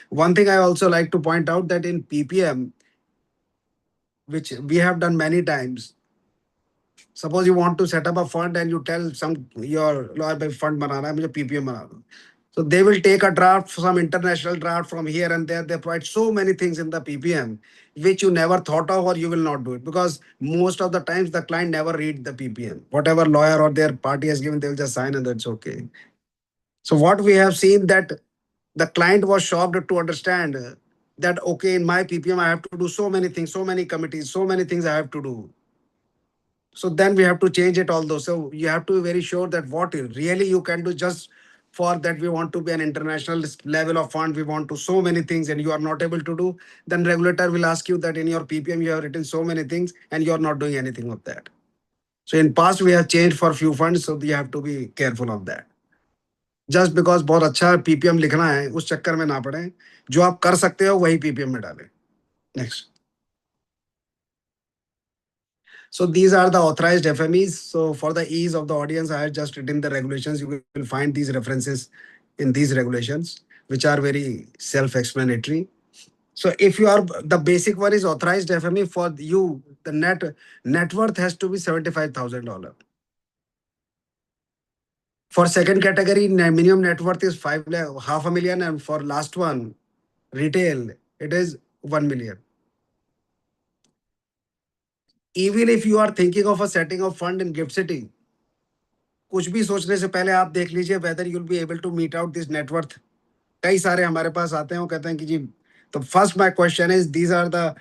One thing I also like to point out that in PPM, which we have done many times, suppose you want to set up a fund and you tell some your lawyer by fund banana hai, mujhe PPM bana do. So they will take a draft, some international draft from here and there. They provide so many things in the PPM which you never thought of, or you will not do it, because most of the times the client never read the PPM. Whatever lawyer or their party has given, they will just sign and that's okay. So what we have seen that the client was shocked to understand that okay, in my PPM I have to do so many things, so many committees, so many things I have to do. So then we have to change it all those. So you have to be very sure that what really you can do. Just for that we want to be an international level of fund, we want to so many things and you are not able to do, then regulator will ask you that in your PPM you have written so many things and you are not doing anything of that. So in past we have changed for few funds, so you have to be careful of that. Just because बहुत अच्छा ppm लिखना है उस चक्कर में ना पड़े, जो आप कर सकते हो वही पीपीएम में डालें. Next. So these are the authorized FMEs. So for the ease of the audience, I have just written the regulations. You will find these references in these regulations, which are very self-explanatory. So if you are, the basic one is authorized FME. For you, the net worth has to be $75,000. For second category, minimum net worth is half a million, and for last one, Retail, it is 1 million. Even if you are thinking of a setting of fund in gift city, कुछ भी सोचने से पहले आप देख लीजिए whether you'll be able to meet out this net worth. कई सारे हमारे पास आते हैं, वो कहते हैं कि जी, तो first my question is these are the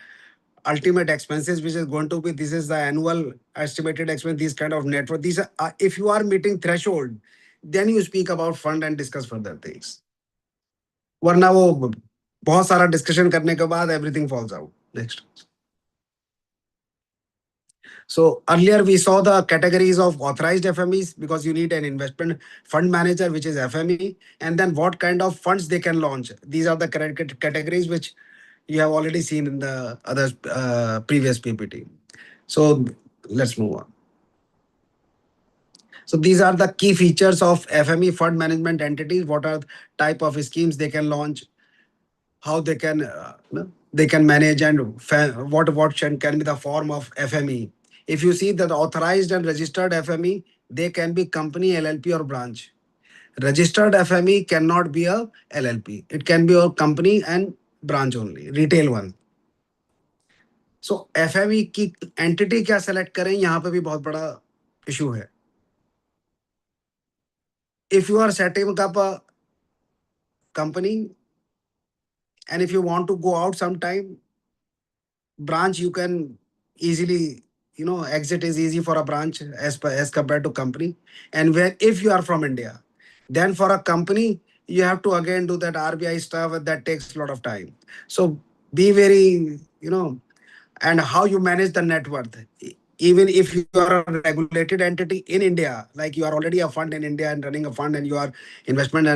ultimate expenses which is going to be, this is the annual estimated expense, these kind of net worth, these are, if you are meeting threshold, then you speak about fund and discuss further things. वरना वो बहुत सारा discussion करने के बाद everything falls out. Next. So earlier we saw the categories of authorized FMEs because you need an investment fund manager, which is FME, and then what kind of funds they can launch. These are the correct categories which you have already seen in the other previous PPT. So let's move on. So these are the key features of FME fund management entities. What are the type of schemes they can launch, how they can manage, and what can be the form of FME. If you see that authorized and registered FME, they can be company, LLP, or branch. Registered FME cannot be a LLP. It can be a company and branch only, retail one. सो FME की entity क्या select करें, यहाँ पे भी बहुत बड़ा issue है. If you are setting up a company and if you want to go out sometime, branch you can easily, exit is easy for a branch as compared to company. And where if you are from India, then for a company you have to again do that RBI stuff, and that takes a lot of time. So be very, and how you manage the net worth. Even if you are a regulated entity in India, like you are already a fund in India and running a fund, and your investment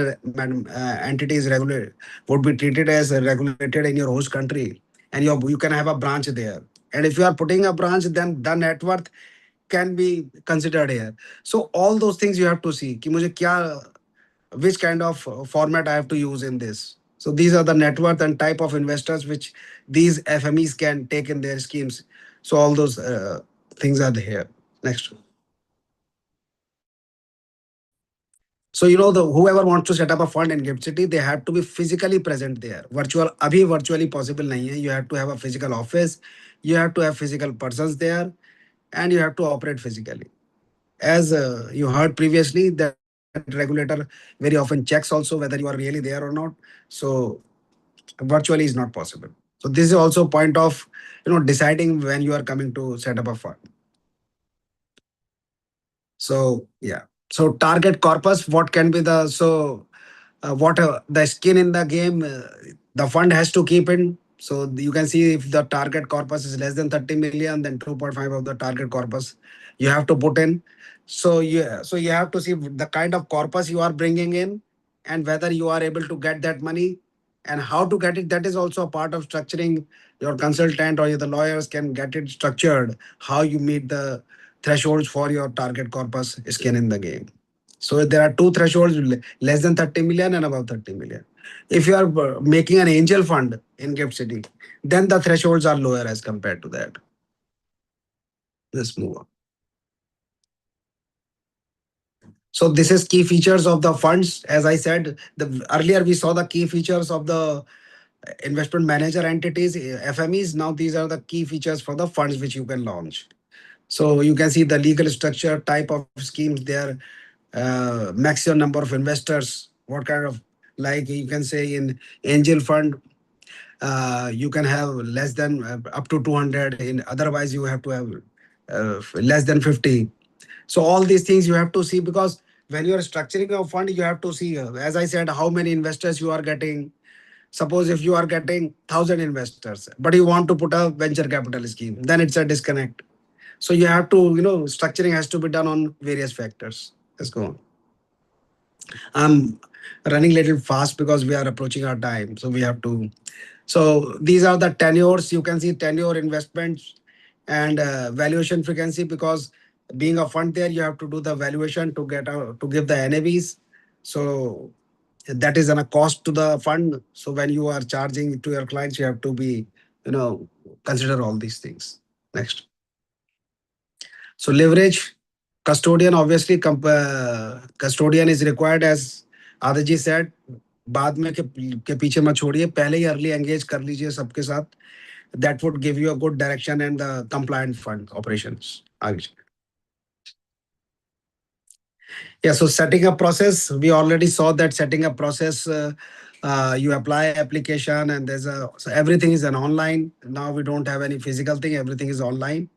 entity is regulated, would be treated as regulated in your host country, and you can have a branch there. And if you are putting a branch, then the net worth can be considered here. So all those things you have to see कि मुझे क्या, which kind of format I have to use in this. So these are the net worth and type of investors which these FMEs can take in their schemes. So all those things are here. Next. So the whoever wants to set up a fund in Gift City, they have to be physically present there. Virtual, abhi virtually possible nahi hai. You have to have a physical office. You have to have physical persons there, and you have to operate physically. As you heard previously, that regulator very often checks also whether you are really there or not. So virtually is not possible. So this is also a point of deciding when you are coming to set up a fund. So yeah. So target corpus, what can be the, so what the skin in the game, the fund has to keep in. So you can see if the target corpus is less than 30 million, then 2.5 of the target corpus you have to put in. So you have to see the kind of corpus you are bringing in, and whether you are able to get that money, and how to get it. That is also a part of structuring. Your consultant or the lawyers can get it structured, how you meet the thresholds for your target corpus skin in the game. So there are two thresholds, less than 30 million and above 30 million. If you are making an angel fund in Gift City, then the thresholds are lower as compared to that. Let's move on. So this is key features of the funds. As I said, earlier we saw the key features of the investment manager entities, FMEs. Now these are the key features for the funds which you can launch. So you can see the legal structure, type of schemes there, maximum number of investors, what kind of, like you can say in angel fund, you can have less than up to 200. In otherwise, you have to have less than 50. So all these things you have to see, because when you are structuring a fund, you have to see, as I said, how many investors you are getting. Suppose if you are getting 1,000 investors, but you want to put a venture capital scheme, then it's a disconnect. So you have to, structuring has to be done on various factors. Let's go on. I'm running a little fast because we are approaching our time. So we have to. So these are the tenures. You can see tenure, investments, and valuation frequency, because being a fund there, you have to do the valuation to get out, to give the NAVs. So that is a cost to the fund. So when you are charging to your clients, you have to be, consider all these things. Next. So leverage, custodian, obviously custodian is required, as Adaji said. बाद में के पीछे मत छोड़िए, पहले ही early engage कर लीजिए सबके साथ. That would give you a good direction and the compliant fund operations. आगे. Yeah, so setting up process, we already saw that setting up process, you apply application and so everything is an online. Now we don't have any physical thing, everything is online.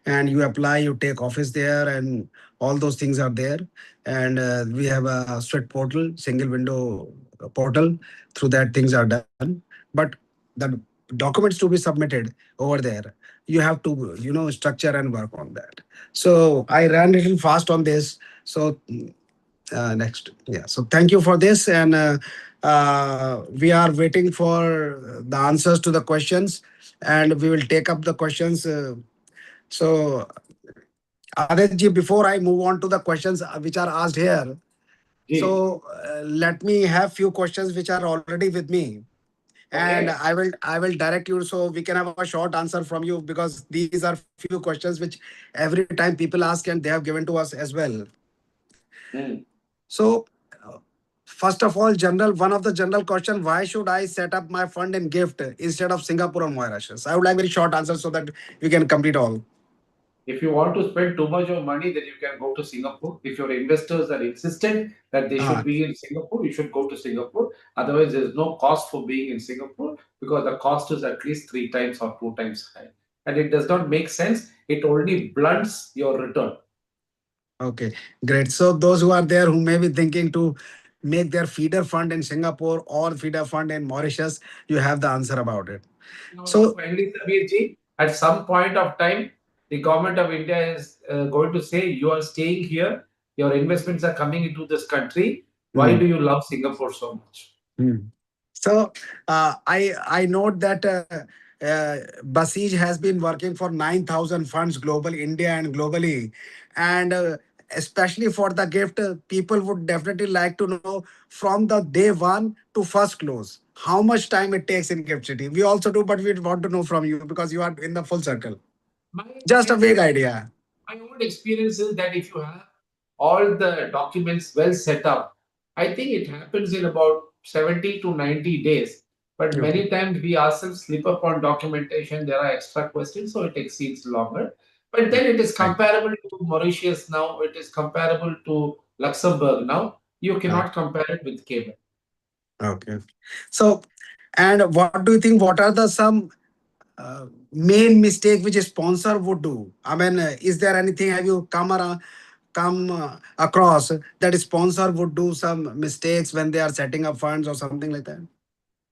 And you apply, you take office there, and all those things are there. And we have a sweat portal, single window portal. Through that, things are done. But the documents to be submitted over there, you have to, structure and work on that. So I ran a little fast on this. So next, yeah. So thank you for this, and we are waiting for the answers to the questions, and we will take up the questions. So Aditya, before I move on to the questions which are asked here, Ji. so let me have few questions which are already with me, and Okay. I will direct you so we can have a short answer from you, because these are few questions which every time people ask and they have given to us as well. Hmm. So first of all, general one of the general question: why should I set up my fund in GIFT instead of Singapore or Mauritius? I would like very short answer so that we can complete all. If you want to spend too much of money, then you can go to Singapore. If your investors are insistent that they should Uh, be in Singapore, you should go to Singapore. Otherwise, there's no cost for being in Singapore because the cost is at least three times or two times high. And it does not make sense. It only blunts your return. Okay, great. So those who are there who may be thinking to make their feeder fund in Singapore or feeder fund in Mauritius, you have the answer about it. No, So, finally, Sabirji, at some point of time, the government of India is going to say, you are staying here, your investments are coming into this country. Why do mm, you love Singapore so much? mm. So I note that Basij has been working for 9,000 funds globally, India and globally, and especially for the gift, people would definitely like to know from the day one to first close how much time it takes in Gift City. We also do, but we want to know from you because you are in the full circle. My, Just a my vague idea. my own experience is that if you have all the documents well set up, I think it happens in about 70 to 90 days. But Okay. many times we ourselves slip up on documentation, there are extra questions, so it exceeds longer. But then it is Right. comparable to Mauritius now, it is comparable to Luxembourg now. You Uh, cannot compare it with Cayman. okay. So, and what do you think? What are the some main mistake which a sponsor would do? I mean, is there anything have you come across that a sponsor would do some mistakes when they are setting up funds or something like that?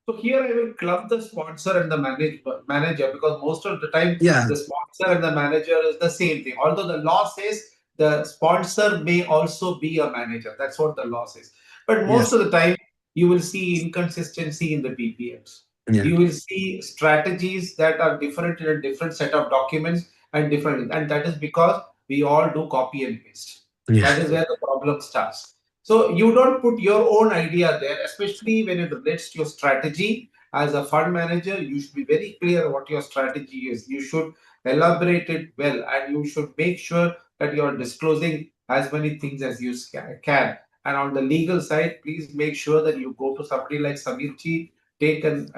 So here I will club the sponsor and the manager because most of the time Yeah. the sponsor and the manager is the same thing. Although the law says the sponsor may also be a manager. That's what the law says. But most Yes. of the time you will see inconsistency in the PPMs. Yeah. You will see strategies that are different in a different set of documents and different, and that is because we all do copy and paste. Yeah. That is where the problem starts. So you don't put your own idea there, especially when it relates to your strategy. As a fund manager, you should be very clear what your strategy is. You should elaborate it well, and you should make sure that you are disclosing as many things as you can. And on the legal side, please make sure that you go to somebody like Samirchi. Take and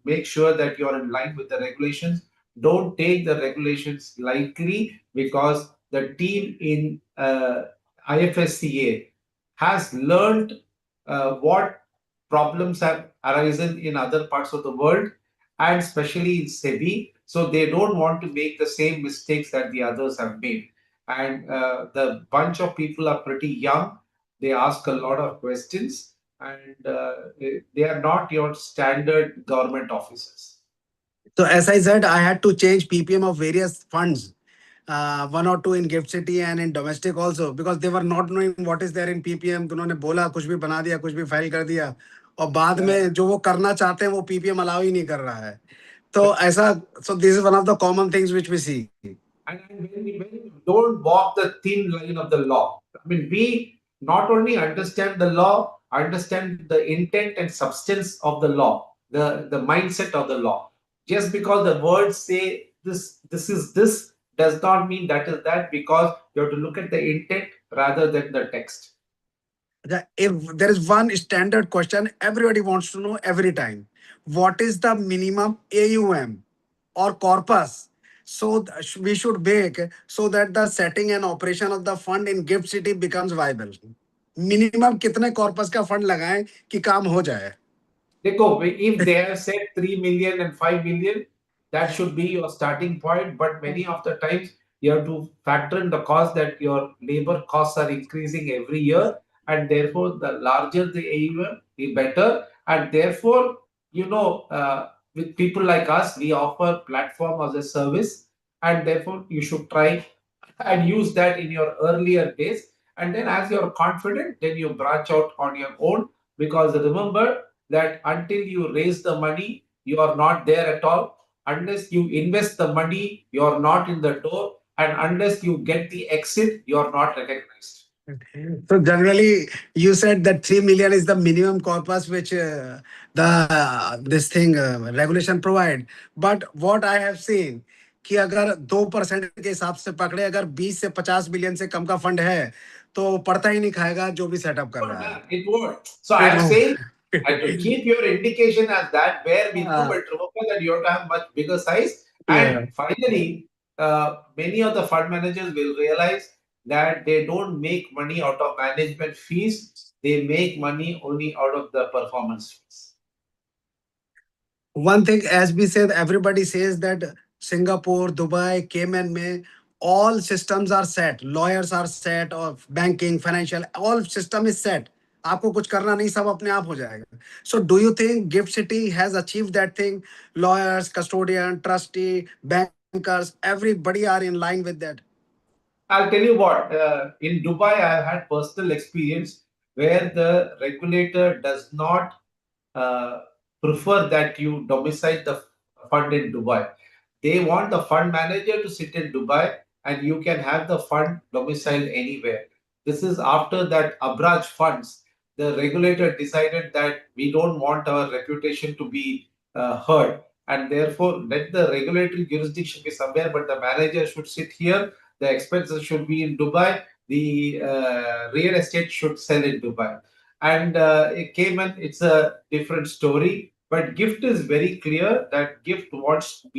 make sure that you are in line with the regulations. Don't take the regulations lightly because the team in IFSCA has learned what problems have arisen in other parts of the world and especially in SEBI. So they don't want to make the same mistakes that the others have made. And the bunch of people are pretty young. They ask a lot of questions and they are not your standard government officers. So as I said, I had to change PPM of various funds, one or two in Gift City and in domestic also, because they were not knowing what is there in PPM. तो उन्होंने बोला कुछ भी बना दिया, कुछ भी file कर दिया, और बाद Yeah. में जो वो करना चाहते हैं वो PPM अलाउ ही नहीं कर रहा है. तो ऐसा, so this is one of the common things which we see. And when you don't walk the thin line of the law, I mean, we not only understand the law, understand the intent and substance of the law, the mindset of the law. Just because the words say this is this does not mean that is that because you have to look at the intent rather than the text. If there is one standard question everybody wants to know every time, what is the minimum AUM or corpus? So we should make so that the setting and operation of the fund in Gift City becomes viable. Minimum कितने corpus का fund लगाएं कि काम हो जाए? Dekho, if they have said 3 million and 5 million, that should be your starting point. But many of the times, you have to factor in the cost that your labor costs are increasing every year. And therefore, the larger the AUM, the better. And therefore, with people like us, we offer platform as a service. And therefore, you should try and use that in your earlier days. And then, as you're confident, then you branch out on your own. Because remember, that until you raise the money, you are not there at all. Unless you invest the money, you are not in the door. And unless you get the exit, you are not recognized. So generally, you said that 3 million is the minimum corpus which the this thing regulation provide. But what I have seen कि अगर 2% के हिसाब से पकड़े, अगर 20 से 50 million से कम का फंड है तो पड़ता ही नहीं खाएगा जो भी सेटअप कर रहा है. It won't. So I It am won't. saying to keep your indication as that where we know, Uh, but remember that you have to have much bigger size. And yeah. finally, many of the fund managers will realize that they don't make money out of management fees. They make money only out of the performance fees. One thing, as we said, everybody says that Singapore, Dubai, Cayman, may all systems are set. Lawyers are set, or banking, financial, all system is set. आपको कुछ करना नहीं, सब अपने आप हो जाएगा. So, do you think Gift City has achieved that thing? Lawyers, custodian, trustee, bankers, everybody are in line with that. I'll tell you what, in Dubai, I've had personal experience where the regulator does not uh, prefer that you domicile the fund in Dubai. They want the fund manager to sit in Dubai and you can have the fund domiciled anywhere. This is after that Abraj funds, the regulator decided that we don't want our reputation to be hurt and therefore let the regulatory jurisdiction be somewhere, but the manager should sit here, the expenses should be in Dubai, the real estate should sell in Dubai. And it came and it's a different story. But Gift is very clear that Gift wants to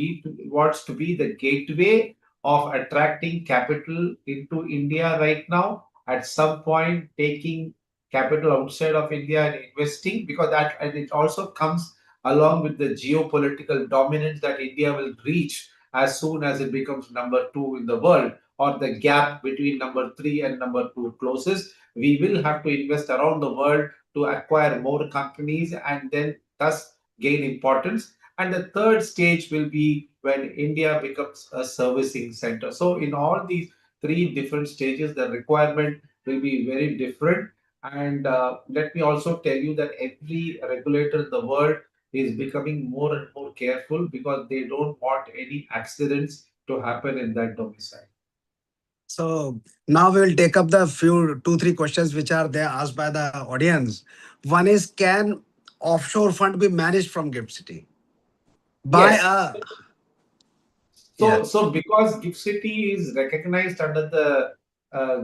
be the gateway of attracting capital into India right now. At some point, taking capital outside of India and investing, because that and it also comes along with the geopolitical dominance that India will reach as soon as it becomes number two in the world, or the gap between number three and number two closes. We will have to invest around the world to acquire more companies and then thus gain importance. And the third stage will be when India becomes a servicing center. So, in all these three different stages, the requirement will be very different. And let me also tell you that every regulator in the world is becoming more and more careful because they don't want any accidents to happen in that domicile. So now we will take up the few two, three questions which are there asked by the audience. One is, can offshore fund be managed from Gift City? By Yes. yeah. So because Gift City is recognized under the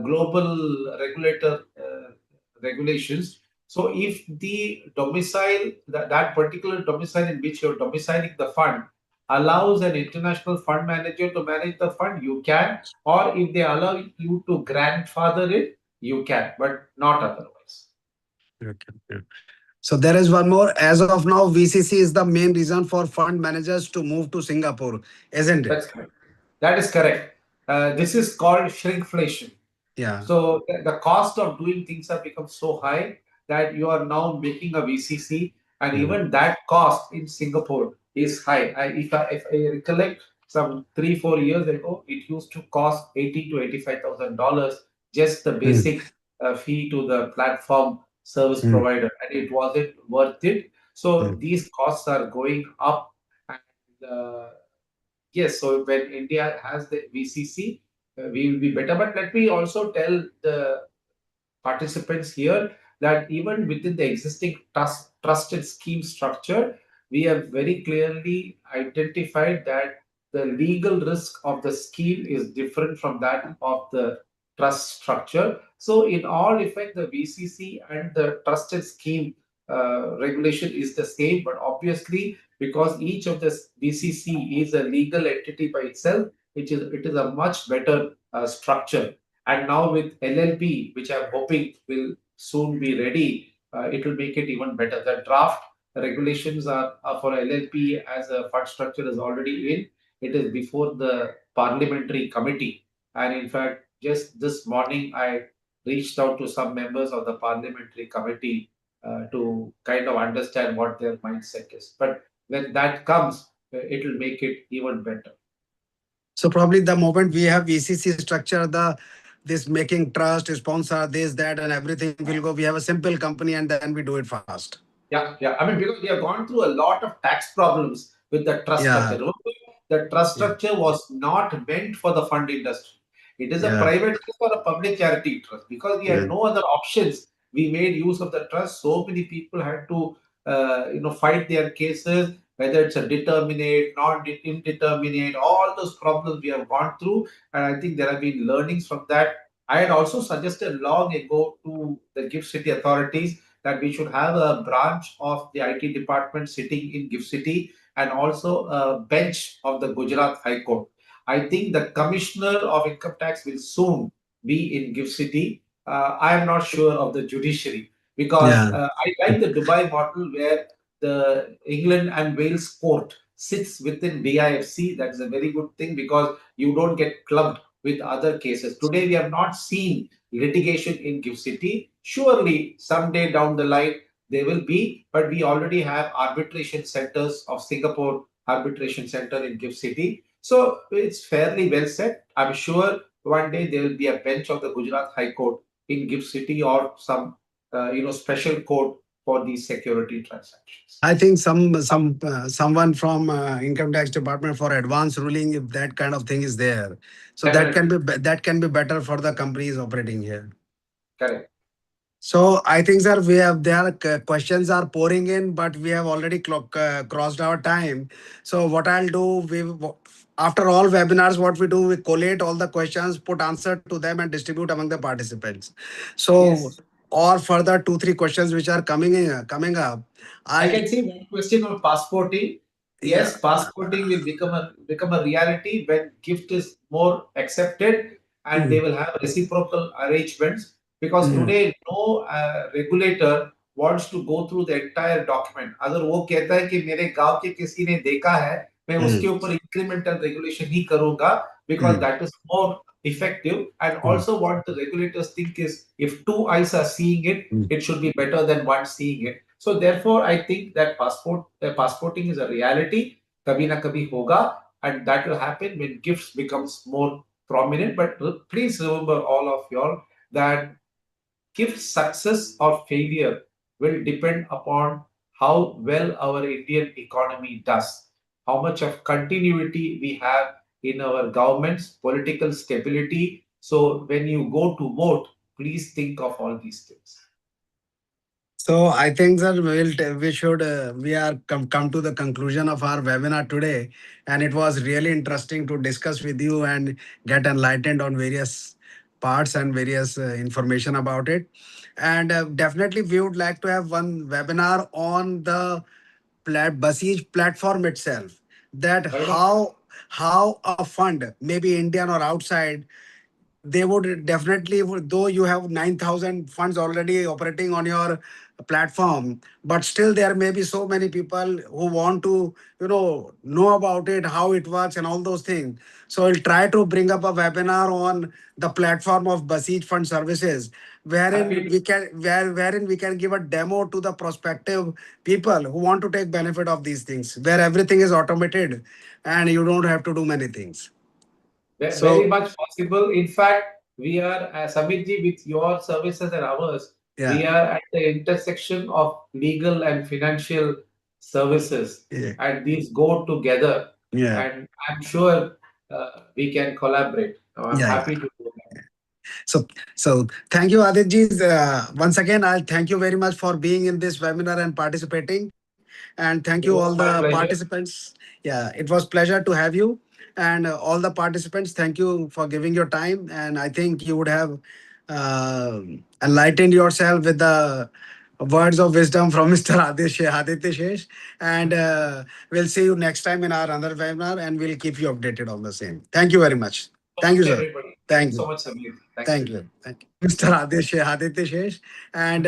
global regulator regulations, so if the domicile, that particular domicile in which you're domiciling the fund allows an international fund manager to manage the fund, you can, or if they allow you to grandfather it, you can, but not otherwise. Okay. Okay. So there is one more. As of now, VCC is the main reason for fund managers to move to Singapore, isn't it? That's correct. That is correct. This is called shrinkflation. Yeah. So the cost of doing things have become so high that you are now making a VCC, and Mm. even that cost in Singapore is high. If I recollect, some 3 4 years ago, it used to cost $80,000 to $85,000 just the Mm. basic fee to the platform service Mm. provider, and it wasn't worth it. So Mm. these costs are going up, and yes, so when India has the VCC, we will be better. But let me also tell the participants here that even within the existing trusted scheme structure, we have very clearly identified that the legal risk of the scheme is different from that of the trust structure. So, in all effect, the VCC and the trusted scheme regulation is the same, but obviously, because each of the VCC is a legal entity by itself, it is a much better structure. And now with LLP, which I'm hoping will soon be ready, it will make it even better. The draft regulations are for LLP as a fund structure is already in. It is before the parliamentary committee, and in fact, just this morning, I reached out to some members of the parliamentary committee to kind of understand what their mindset is. But when that comes, it will make it even better. So probably the moment we have VCC structure, the this making trust, sponsor, this, that, and everything will go. We have a simple company, and then we do it fast. Yeah, yeah. I mean, because we have gone through a lot of tax problems with the trust structure. Yeah, Remember, the trust yeah, structure was not meant for the fund industry. It is a yeah, private trust or a public charity trust. Because we yeah. had no other options, we made use of the trust. So many people had to, fight their cases, whether it's a determinate, indeterminate, all those problems we have gone through. And I think there have been learnings from that. I had also suggested long ago to the Gift City authorities that we should have a branch of the IT department sitting in Gift City and also a bench of the Gujarat High Court. I think the Commissioner of Income Tax will soon be in Gift City. I am not sure of the judiciary because Yeah. I like the Dubai model where the England and Wales court sits within BIFC. That is a very good thing because you don't get clubbed with other cases. Today, we have not seen litigation in Gift City. Surely, someday down the line, there will be, but we already have arbitration centers of Singapore Arbitration Center in Gift City. So it's fairly well set. I'm sure one day there will be a bench of the Gujarat High Court in Gift City or some special court for these security transactions. I think someone from income tax department for advance ruling, if that kind of thing is there, so Definitely. that can be better for the companies operating here. Correct. So I think, sir, we have their questions are pouring in, but we have already crossed our time. So what I'll do, after all webinars, what we do, we collate all the questions, put answer to them, and distribute among the participants. So, Yes. or further 2 3 questions which are coming up, I I'll can see one question on passporting. yeah. Yes, passporting will become a reality when gift is more accepted and they Mm, will have reciprocal arrangements. Because mm, today no regulator wants to go through the entire document. अगर वो कहता है कि मेरे गांव के किसी ने देखा है, मैं उसके mm, ऊपर incremental regulation ही करूंगा because mm, that is more effective. And mm, also what the regulators think is if two eyes are seeing it, mm. it should be better than one seeing it. So therefore, I think that passporting is a reality. Kabhi na kabhi hoga, and that will happen when gifts becomes more prominent. But please remember, all of y'all, that gift success or failure will depend upon how well our Indian economy does, how much of continuity we have in our government's political stability. So when you go to vote, please think of all these things. So I think that we should we are come to the conclusion of our webinar today, and it was really interesting to discuss with you and get enlightened on various parts and various information about it. And definitely we would like to have one webinar on the Basij platform itself. That Right? how a fund, maybe Indian or outside, they would definitely, though you have 9,000 funds already operating on your platform, but still there may be so many people who want to know about it, how it works, and all those things. So I'll try to bring up a webinar on the platform of Basij Fund Services, Happy wherein to. wherein we can give a demo to the prospective people who want to take benefit of these things, where everything is automated and you don't have to do many things. Very So much possible. In fact, we are, Samitji, with your services and ours, we yeah, are at the intersection of legal and financial services, yeah, and these go together. yeah. And I'm sure we can collaborate. I'm Yeah, happy yeah. to do that. So, so thank you, Aditji. Once again, I'll thank you very much for being in this webinar and participating. And thank you It all was the my pleasure. participants. Yeah, it was pleasure to have you. And all the participants, thank you for giving your time. And I think you would have uh, enlightened yourself with the words of wisdom from Mr. Aditya Shesh. And we'll see you next time in our another webinar, and we'll keep you updated on the same. Thank you very much. Thank you, sir. Everybody. Thank So you. much, Samir. Thank you. Thank you. Mr. Aditya Shesh. And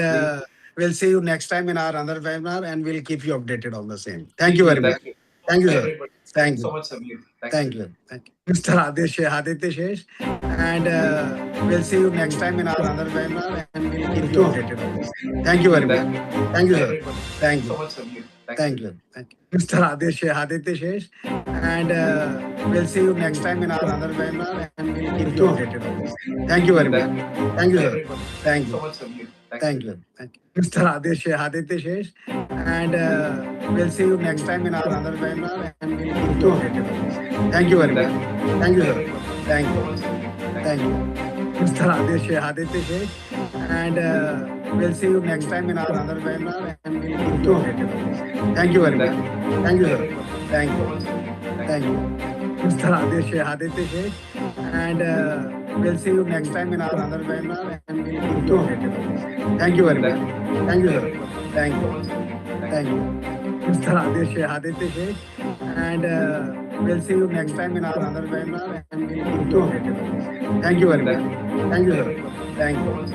we'll see you next time in our another webinar, and we'll keep you updated on the same. Thank you very much. Thank you. Thank you, sir. Everybody. Thank So you. much, Samir. Thank you. Thank you. Mr. Aditya Shesh. And we'll see you next time in our another webinar, and we'll keep you updated on this. Thank you very much. Thank you, sir. Everybody. Thank you. So much, Samir. Thank you. Thank you. Mr. Aditya Shesh. And we'll see you next time in our another webinar, and we'll keep you updated on this. Thank you very much. Thank you, sir. Everybody. Thank So you. much, Samir. Thank you. Thank you. Mr. Aditya Shesh. And we'll see you next time in our another webinar, and we'll keep you updated on this. Thank you very much. Thank you, sir. Thank you. Thank you. Mr. Aditya Shesh. And we'll see you next time in our another webinar, and we'll keep you updated on this. Thank you very much. Thank you, sir. Thank you. Thank you. Mr. Aditya Shesh. And we'll see you next time in our another webinar, and we'll keep you updated on this. Thank you very much. Thank you, sir. Thank you. Thank you. Mr. Aditya Shesh. And we'll see you next time in our another webinar, and we'll keep you updated on this. Thank you very much. Thank you, sir. Thank you.